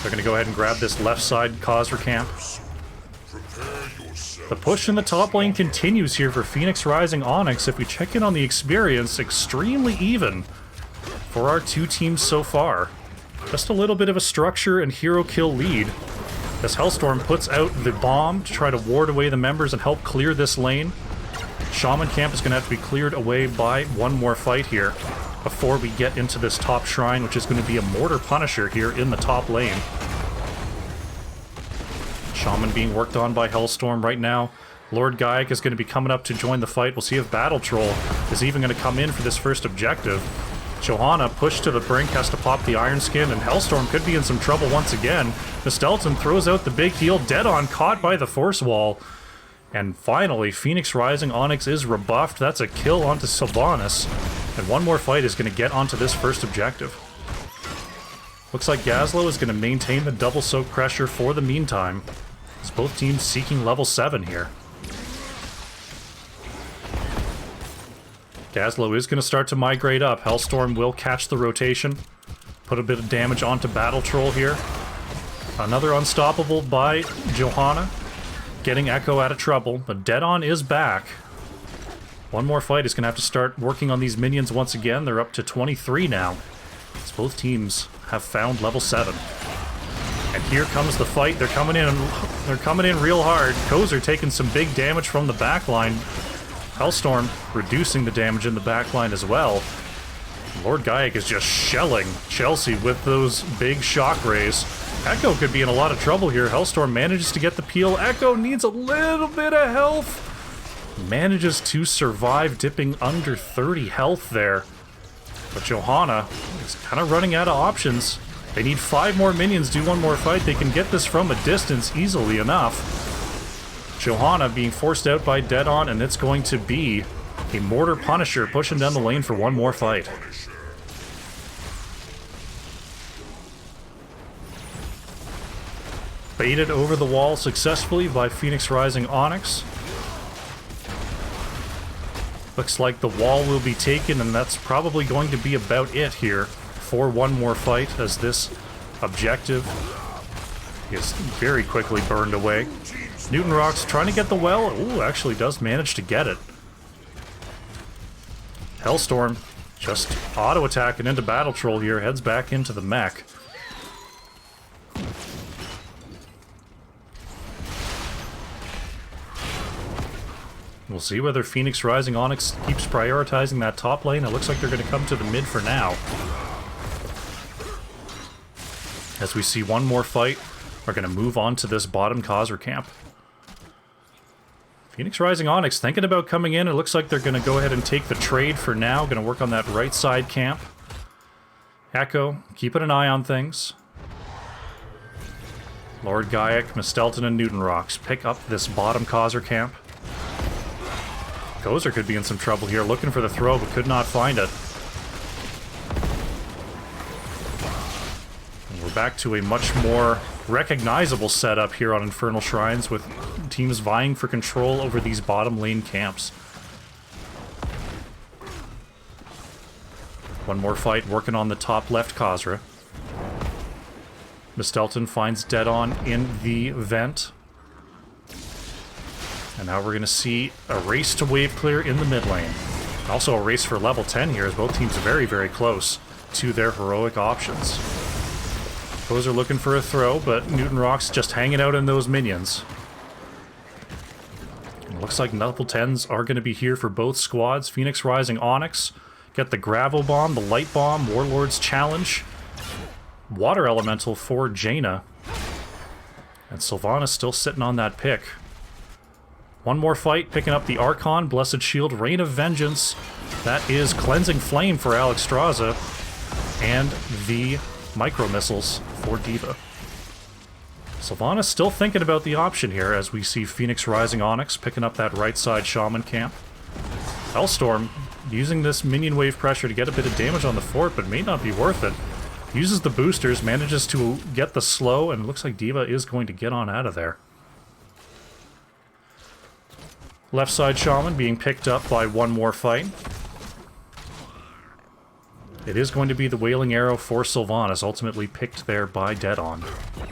they're going to go ahead and grab this left side Khazra camp. The push in the top lane continues here for Phoenix Rising Onyx. If we check in on the experience, extremely even for our two teams so far. Just a little bit of a structure and hero kill lead as Hellstorm puts out the bomb to try to ward away the members and help clear this lane. Shaman camp is going to have to be cleared away by One More Fight here before we get into this top shrine, which is going to be a Mortar Punisher here in the top lane. Shaman being worked on by Hellstorm right now. Lord Gaiac is going to be coming up to join the fight. We'll see if Battle Troll is even going to come in for this first objective. Johanna, pushed to the brink, has to pop the Iron Skin, and Hellstorm could be in some trouble once again. Mistelton throws out the big heal, dead on, caught by the Force Wall. And finally, Phoenix Rising Onyx is rebuffed. That's a kill onto Sylvanas. And One More Fight is going to get onto this first objective. Looks like Gazlowe is going to maintain the double soak pressure for the meantime. As both teams seeking level 7 here. Gazlowe is going to start to migrate up. Hellstorm will catch the rotation. Put a bit of damage onto Battle Troll here. Another unstoppable by Johanna. Getting Echo out of trouble, but Dead On is back. One More Fight is going to have to start working on these minions once again. They're up to 23 now. As both teams have found level 7. And here comes the fight. They're coming in real hard. Kozer taking some big damage from the backline. Hellstorm reducing the damage in the backline as well. Lord Gaiac is just shelling Chelsea with those big shock rays. Echo could be in a lot of trouble here. Hellstorm manages to get the peel. Echo needs a little bit of health. Manages to survive, dipping under 30 health there. But Johanna is kind of running out of options. They need 5 more minions, do One More Fight. They can get this from a distance easily enough. Johanna being forced out by Dead On, and it's going to be a Mortar Punisher pushing down the lane for One More Fight. Baited over the wall successfully by Phoenix Rising Onyx. Looks like the wall will be taken, and that's probably going to be about it here for One More Fight, as this objective is very quickly burned away. Newton Rocks trying to get the well. Ooh, actually does manage to get it. Hellstorm just auto-attacking into Battle Troll here, heads back into the mech. We'll see whether Phoenix Rising Onyx keeps prioritizing that top lane. It looks like they're going to come to the mid for now. As we see One More Fight, are going to move on to this bottom Khazra camp. Phoenix Rising Onyx thinking about coming in. It looks like they're going to go ahead and take the trade for now. Going to work on that right side camp. Echo, keeping an eye on things. Lord Gaiac, Mistelton, and Newton Rocks pick up this bottom Khazra camp. Kozer could be in some trouble here, looking for the throw, but could not find it. And we're back to a much more recognizable setup here on Infernal Shrines, with teams vying for control over these bottom lane camps. One More Fight working on the top left Khazra. Mistelton finds Dead On in the vent. And now we're going to see a race to wave clear in the mid lane. Also a race for level 10 here, as both teams are very, very close to their heroic options. Those are looking for a throw, but Newton Rocks just hanging out in those minions. Looks like double 10s are going to be here for both squads. Phoenix Rising Onyx get the Gravel Bomb, the Light Bomb, Warlord's Challenge, Water Elemental for Jaina. And Sylvanas still sitting on that pick. One more fight, picking up the Archon, Blessed Shield, Rain of Vengeance. That is Cleansing Flame for Alexstrasza. And the Micro Missiles for D.Va. Sylvanas still thinking about the option here as we see Phoenix Rising Onyx picking up that right side Shaman camp. Hellstorm using this minion wave pressure to get a bit of damage on the fort, but may not be worth it. Uses the boosters, manages to get the slow, and it looks like D.Va is going to get on out of there. Left side Shaman being picked up by one more fight. It is going to be the Wailing Arrow for Sylvanas, ultimately picked there by Deadon.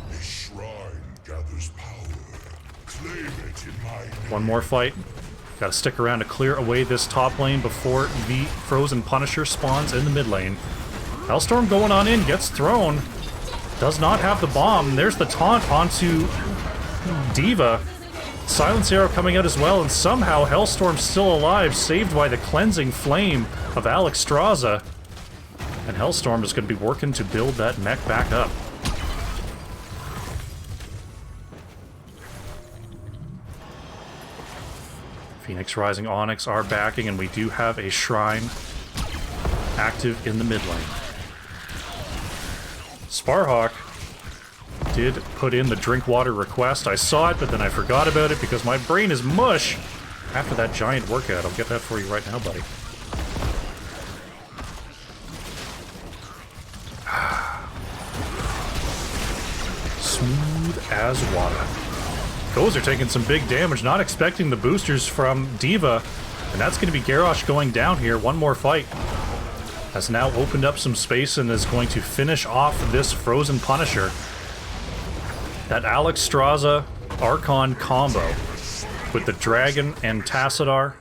This shrine gathers power. Claim it in my name. One more fight. Gotta stick around to clear away this top lane before the Frozen Punisher spawns in the mid lane. Hellstorm going on in, gets thrown. Does not have the bomb. There's the taunt onto D.Va. Silence Arrow coming out as well, and somehow Hellstorm's still alive, saved by the Cleansing Flame of Alexstrasza. And Hellstorm is going to be working to build that mech back up. Phoenix Rising Onyx are backing, and we do have a Shrine active in the mid lane. Sparhawk did put in the drink water request. I saw it, but then I forgot about it because my brain is mush after that giant workout. I'll get that for you right now, buddy. Smooth as water. Those are taking some big damage, not expecting the boosters from D.Va, and that's going to be Garrosh going down here. One more fight. Has now opened up some space and is going to finish off this Frozen Punisher. That Alexstrasza Archon combo with the Dragon and Tassadar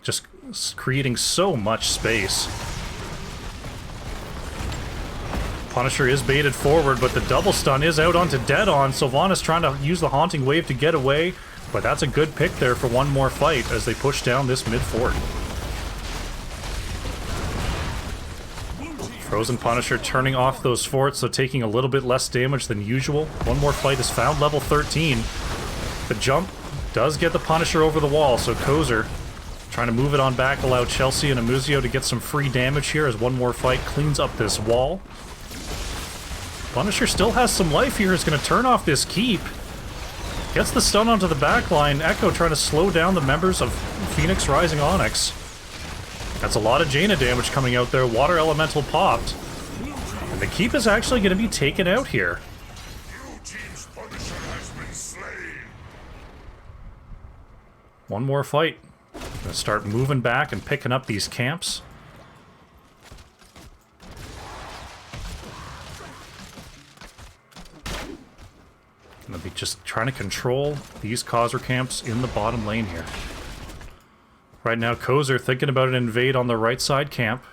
just creating so much space. Punisher is baited forward, but the double stun is out onto Deadon. Sylvanas trying to use the Haunting Wave to get away, but that's a good pick there for one more fight as they push down this mid fort. Frozen Punisher turning off those forts, so taking a little bit less damage than usual. One more fight is found, level 13. The jump does get the Punisher over the wall, so Kozer trying to move it on back, allow Chelsea and Amuzio to get some free damage here as one more fight cleans up this wall. Punisher still has some life here, is going to turn off this keep. Gets the stun onto the back line. Echo trying to slow down the members of Phoenix Rising Onyx. That's a lot of Jaina damage coming out there. Water Elemental popped. And the keep is actually going to be taken out here. Blue team's Punisher has been slain. One more fight. Gonna start moving back and picking up these camps. Gonna be just trying to control these Khazra camps in the bottom lane here. Right now, Kozer thinking about an invade on the right side camp.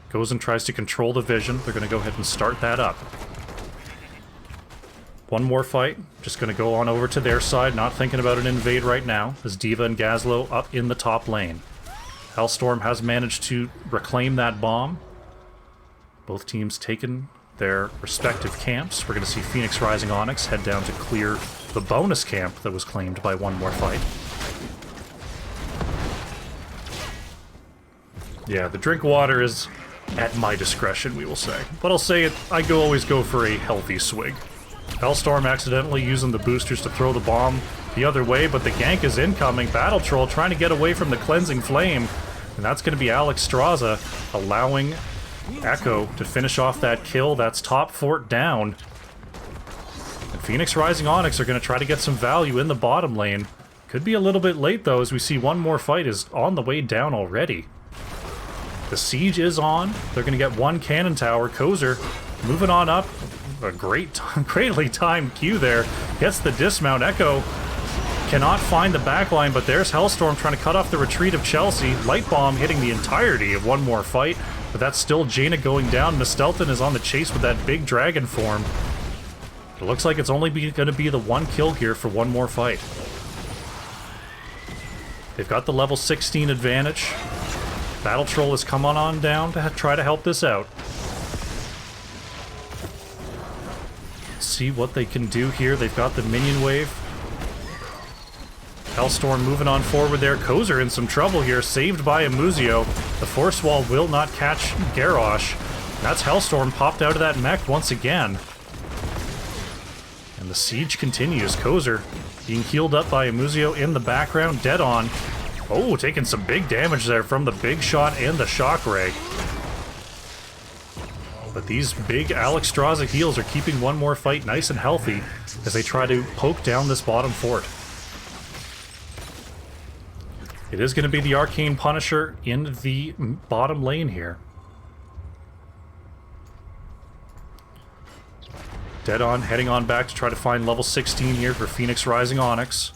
Goes and tries to control the vision. They're going to go ahead and start that up. One more fight. Just going to go on over to their side, not thinking about an invade right now, as D.Va and Gazlo up in the top lane. Hellstorm has managed to reclaim that bomb. Both teams taking their respective camps. We're going to see Phoenix Rising Onyx head down to clear the bonus camp that was claimed by one more fight. Yeah, the drink water is at my discretion, we will say. But I'll say it, I always go for a healthy swig. Hellstorm accidentally using the boosters to throw the bomb the other way, but the gank is incoming. Battle Troll trying to get away from the Cleansing Flame. And that's going to be Alexstrasza allowing Echo to finish off that kill. That's top fort down. And Phoenix Rising Onyx are going to try to get some value in the bottom lane. Could be a little bit late, though, as we see one more fight is on the way down already. The siege is on. They're going to get one cannon tower. Kozer moving on up. A greatly timed Q there. Gets the dismount. Echo cannot find the backline, but there's Hellstorm trying to cut off the retreat of Chelsea. Light Bomb hitting the entirety of one more fight, but that's still Jaina going down. Mistelton is on the chase with that big dragon form. It looks like it's only going to be the one kill here for one more fight. They've got the level 16 advantage. Battle Troll has come on down to try to help this out. See what they can do here. They've got the minion wave. Hellstorm moving on forward there. Kozer in some trouble here, saved by Amuzio. The Force Wall will not catch Garrosh. That's Hellstorm popped out of that mech once again. And the siege continues. Kozer being healed up by Amuzio in the background. Dead on. Oh, taking some big damage there from the big shot and the shock ray. But these big Alexstrasza heals are keeping one more fight nice and healthy as they try to poke down this bottom fort. It is going to be the Arcane Punisher in the bottom lane here. Dead on, heading on back to try to find level 16 here for Phoenix Rising Onyx.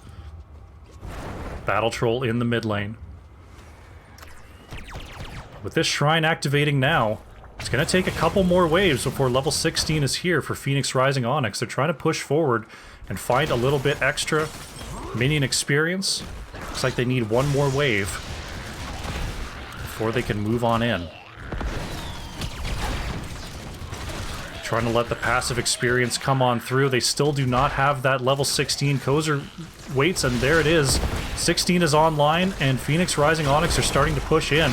Battle Troll in the mid lane. With this shrine activating now, it's going to take a couple more waves before level 16 is here for Phoenix Rising Onyx. They're trying to push forward and find a little bit extra minion experience. Looks like they need one more wave before they can move on in. Trying to let the passive experience come on through. They still do not have that level 16. Kozer waits, and there it is. 16 is online, and Phoenix Rising Onyx are starting to push in.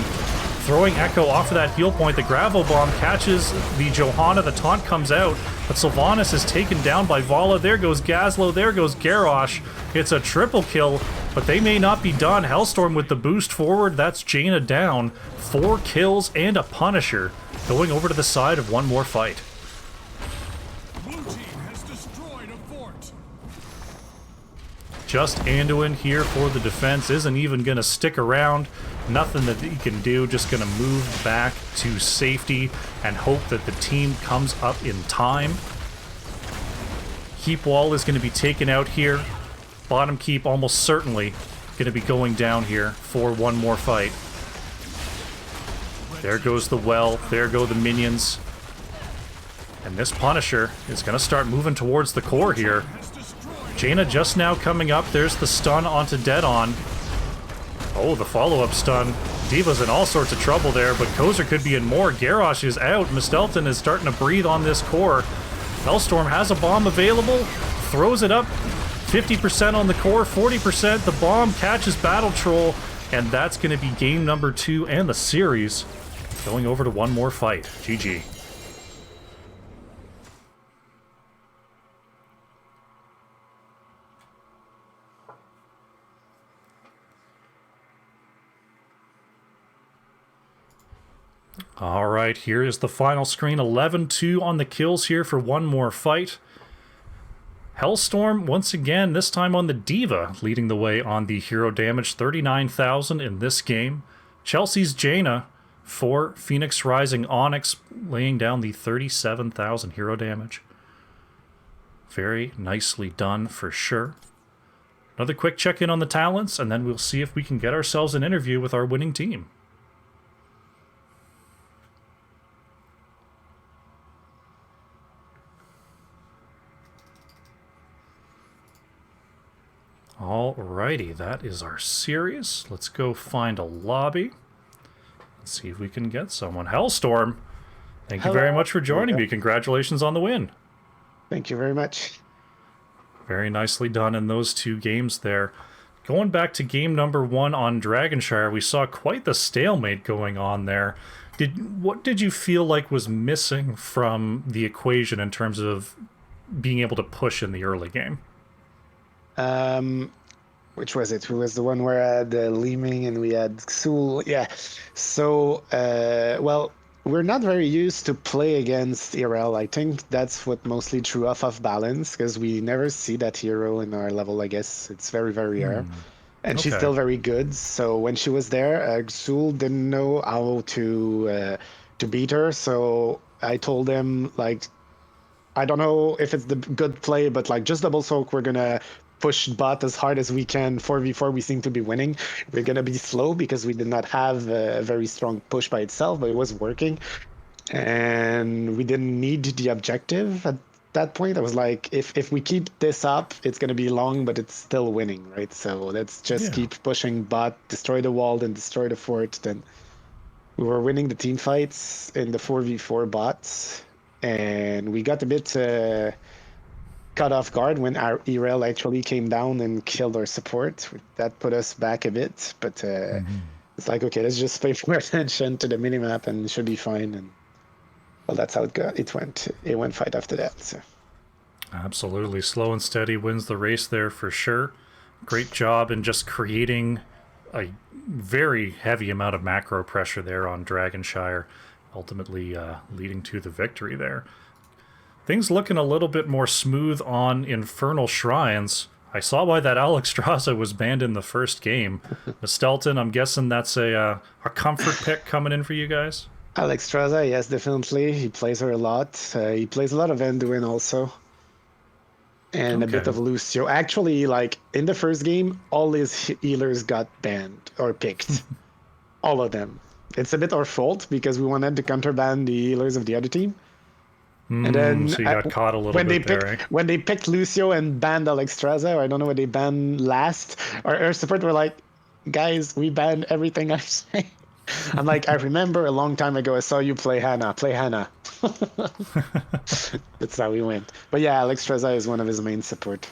Throwing Echo off of that heal point. The Gravel Bomb catches the Johanna. The taunt comes out, but Sylvanas is taken down by Vala. There goes Gazlowe. There goes Garrosh. It's a triple kill, but they may not be done. Hellstorm with the boost forward. That's Jaina down. 4 kills and a Punisher. Going over to the side of one more fight. Blue team has destroyed a fort. Just Anduin here for the defense. Isn't even going to stick around. Nothing that he can do. Just going to move back to safety and hope that the team comes up in time. Keep wall is going to be taken out here. Bottom keep almost certainly going to be going down here for one more fight. There goes the well. There go the minions. And this Punisher is going to start moving towards the core here. Jaina just now coming up. There's the stun onto Dead On. Oh, the follow-up stun. Diva's in all sorts of trouble there, but Kozer could be in more. Garrosh is out. Mistelton is starting to breathe on this core. Hellstorm has a bomb available. Throws it up. 50% on the core, 40%. The bomb catches Battle Troll, and that's going to be game number 2 and the series. Going over to one more fight. GG. All right, here is the final screen. 11-2 on the kills here for one more fight. Hellstorm, once again, this time on the Diva, leading the way on the hero damage, 39,000 in this game. Chelsea's Jaina for Phoenix Rising Onyx, laying down the 37,000 hero damage. Very nicely done for sure. Another quick check-in on the talents, and then we'll see if we can get ourselves an interview with our winning team. Alrighty, that is our series. Let's go find a lobby. Let's see if we can get someone. Hellstorm, thank you very much for joining me. Congratulations on the win. Thank you very much. Very nicely done in those 2 games there. Going back to game number 1 on Dragonshire, we saw quite the stalemate going on there. What did you feel like was missing from the equation in terms of being able to push in the early game? Which was it? It was the one where I had Leeming and we had Xul. Yeah. So, well, we're not very used to play against Irel. I think that's what mostly threw off balance, because we never see that hero in our level, I guess. It's very, very rare. And she's still very good. So when she was there, Xul didn't know how to beat her. So I told him, like, I don't know if it's the good play, but like just double soak, we're going to push bot as hard as we can. 4v4 we seem to be winning. We're gonna be slow because we did not have a very strong push by itself, but it was working, and we didn't need the objective that point. I was like, if we keep this up, it's gonna be long, but it's still winning, right? So let's just Yeah. keep pushing bot, destroy the wall, then destroy the fort. Then we were winning the team fights in the 4v4 bots, and we got a bit caught off guard when our ERL actually came down and killed our support. That put us back a bit, but it's like, okay, let's just pay more attention to the minimap and it should be fine. And well, that's how it went. It went fight after that. So. Absolutely. Slow and steady wins the race there for sure. Great job in just creating a very heavy amount of macro pressure there on Dragonshire, ultimately leading to the victory there. Things looking a little bit more smooth on Infernal Shrines. I saw why that Alexstrasza was banned in the first game. Stelton, I'm guessing that's a comfort pick coming in for you guys? Alexstrasza, yes, definitely. He plays her a lot. He plays a lot of Anduin also. And a bit of Lucio. Actually, like, in the first game, all his healers got banned or picked. All of them. It's a bit our fault because we wanted to counterban the healers of the other team. And then So you got caught a little when bit they there, picked when they picked Lucio and banned Alexstrasza, or I don't know what they banned last, our support were like, guys, we banned everything I say. I'm like, I remember a long time ago I saw you play Hannah. Play Hannah. That's how we went. But yeah, Alexstrasza is one of his main support.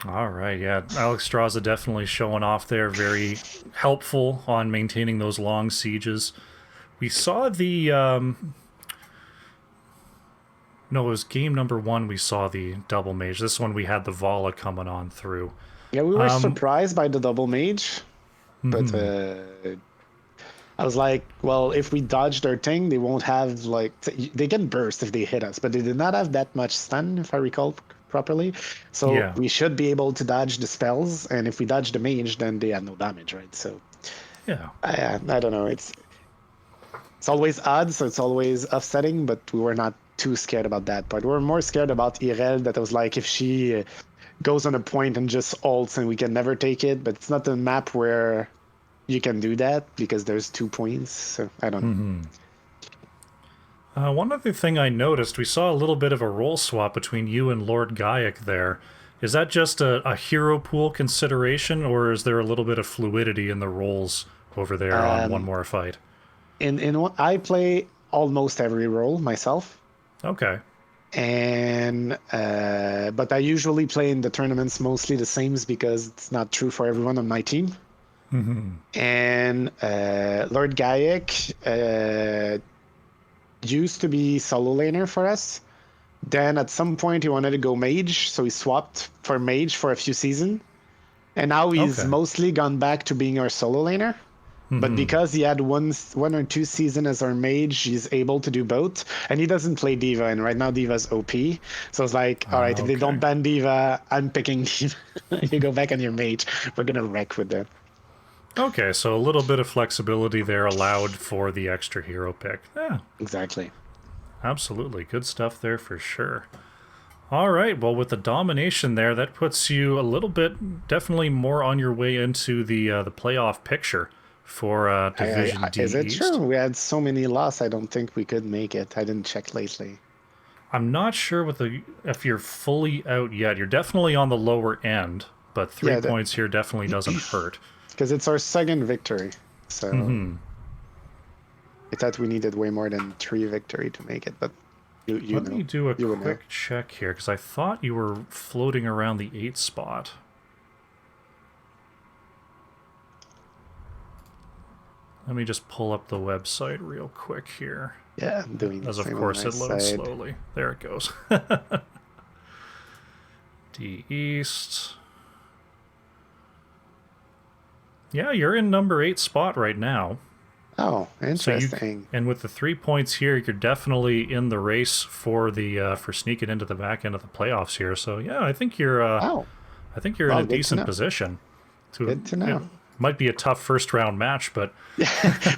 All right, yeah. Alexstrasza definitely showing off there. Very helpful on maintaining those long sieges. We saw the... No, it was game number 1 we saw the double mage. This one we had the Vala coming on through. Yeah, we were surprised by the double mage. But I was like, well, if we dodge their thing, they won't have, like... They can burst if they hit us, but they did not have that much stun, if I recall properly. So we should be able to dodge the spells, and if we dodge the mage, then they have no damage, right? So Yeah. I don't know. It's always odd, so it's always upsetting, but we were not too scared about that part. We were more scared about Irel, that was like, if she goes on a point and just ults and we can never take it, but it's not a map where you can do that because there's 2 points, so I don't know. One other thing I noticed, we saw a little bit of a role swap between you and Lord Gaiac there. Is that just a hero pool consideration, or is there a little bit of fluidity in the roles over there on One More Fight? I play almost every role myself. Okay. And but I usually play in the tournaments mostly the same because it's not true for everyone on my team. And Lord Gaiac used to be solo laner for us. Then at some point he wanted to go mage, so he swapped for mage for a few seasons. And now he's mostly gone back to being our solo laner. But because he had one or 2 seasons as our mage, he's able to do both. And he doesn't play Diva, and right now Diva's OP. So it's like, all right, if they don't ban Diva, I'm picking Diva. You go back on your mage. We're going to wreck with that. Okay, so a little bit of flexibility there allowed for the extra hero pick. Yeah. Exactly. Absolutely. Good stuff there for sure. All right, well, with the domination there, that puts you a little bit, definitely more on your way into the playoff picture for Division D Is it East. true? We had so many losses, I don't think we could make it. I didn't check lately. I'm not sure if you're fully out yet. You're definitely on the lower end, but 3 points here definitely doesn't hurt. Because it's our second victory, so I thought we needed way more than 3 victory to make it, but Let me do a quick check here, because I thought you were floating around the 8 spot. Let me just pull up the website real quick here. Yeah, I'm doing As of course it loads slowly. There it goes. D East. Yeah, you're in number 8 spot right now. Oh, interesting. And with the 3 points here, you're definitely in the race for the for sneaking into the back end of the playoffs here. So yeah, I think you're in a decent position. Good to know. It might be a tough first round match, but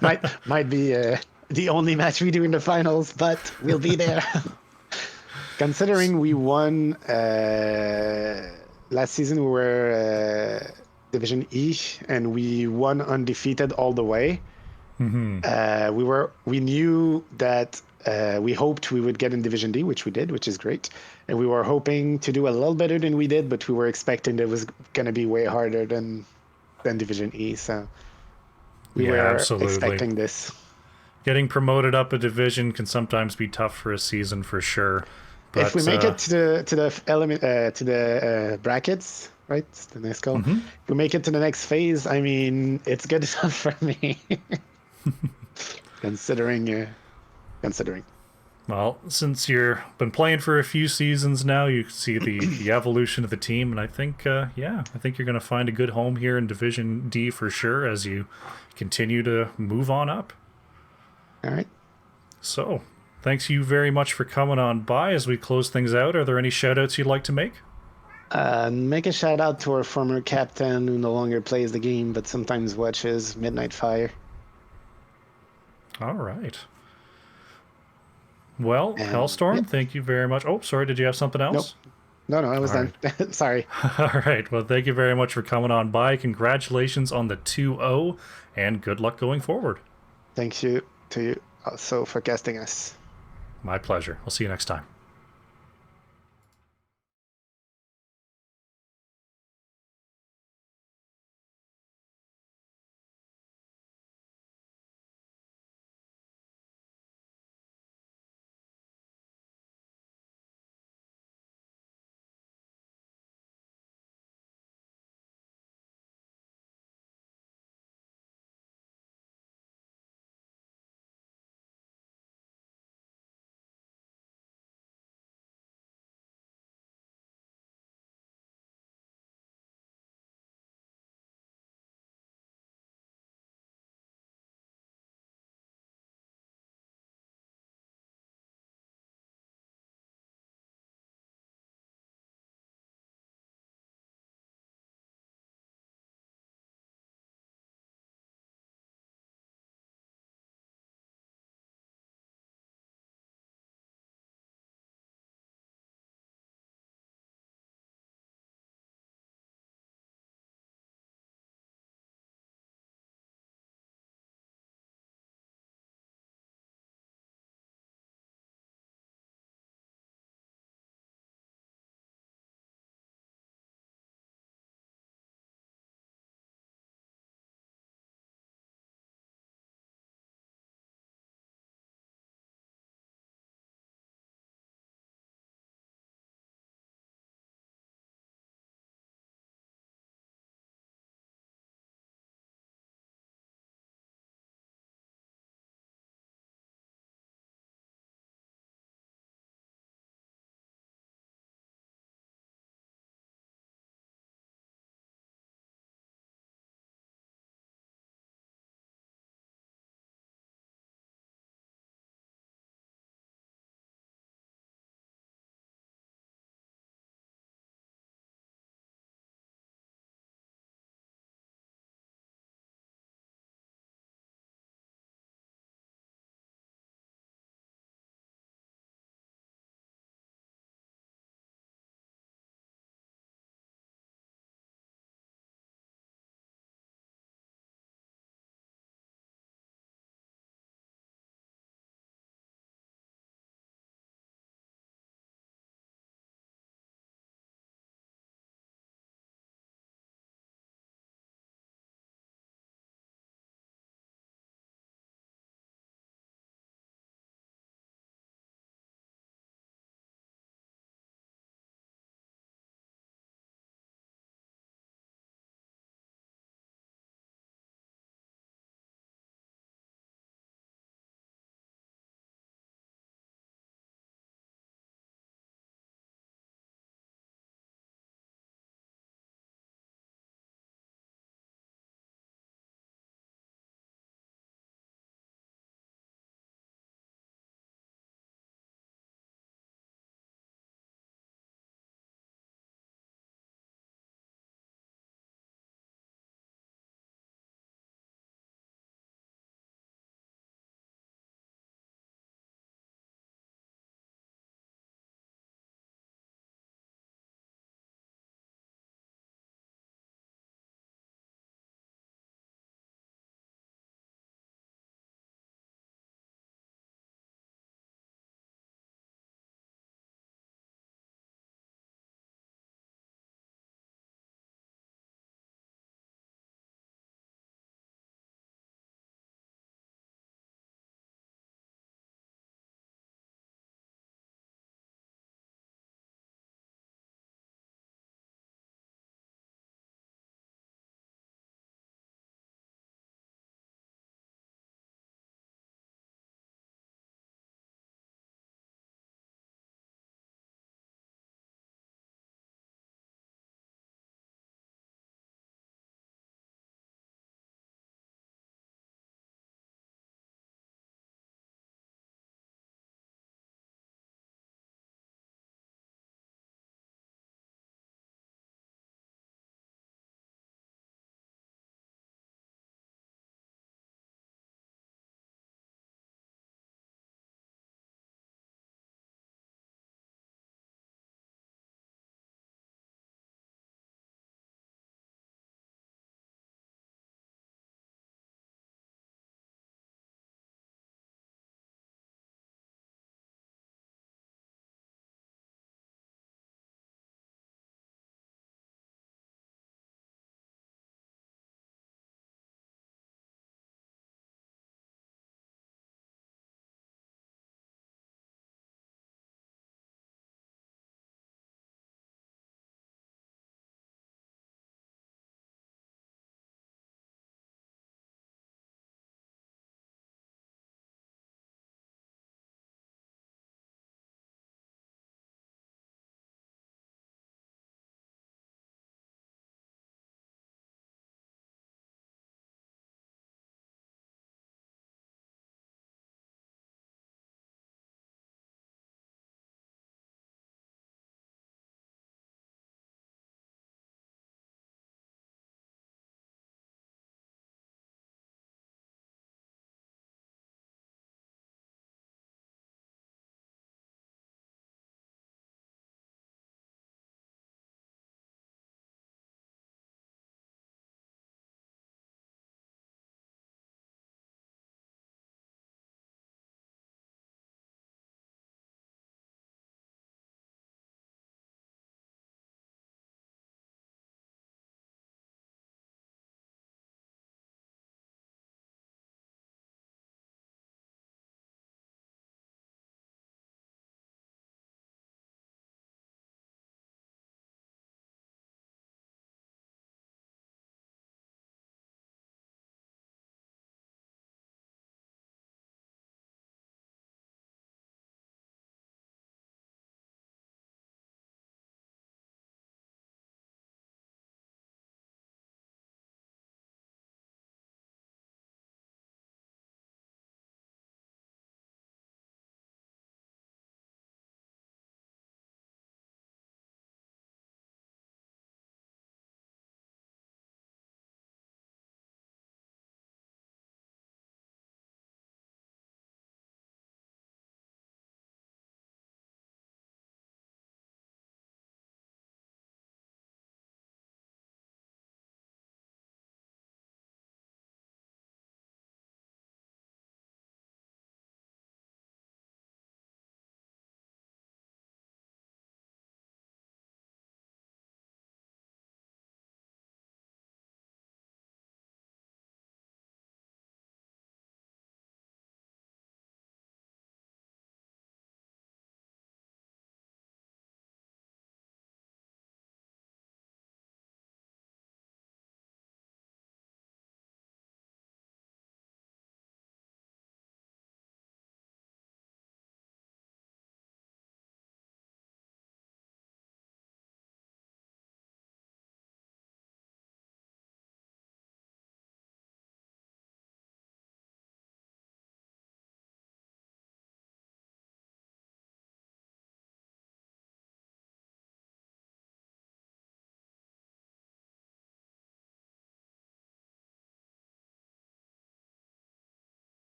might be the only match we do in the finals, but we'll be there. Considering we won last season, we were Division E, and we won undefeated all the way. We knew that We hoped we would get in Division D, which we did, which is great. And we were hoping to do a little better than we did, but we were expecting that it was going to be way harder than Division E. So we Yeah, were absolutely. expecting this. Getting promoted up a division can sometimes be tough for a season for sure. But If we make it to the element to the brackets, right? It's the next goal. If we make it to the next phase, I mean, it's good enough for me. Considering. well, since you've been playing for a few seasons now, you see the evolution of the team, and I think I think you're going to find a good home here in Division D for sure as you continue to move on up. All right. So, thanks you very much for coming on by. As we close things out, are there any shout-outs you'd like to make? Make a shout out to our former captain who no longer plays the game but sometimes watches Midnight Fire. All right. Well, And, Hellstorm, yeah. thank you very much. Oh, sorry, did you have something else? No, I was All done. Sorry. All right. Well, thank you very much for coming on by. Congratulations on the 2-0, and good luck going forward. Thank you to you also for casting us. My pleasure. I'll see you next time.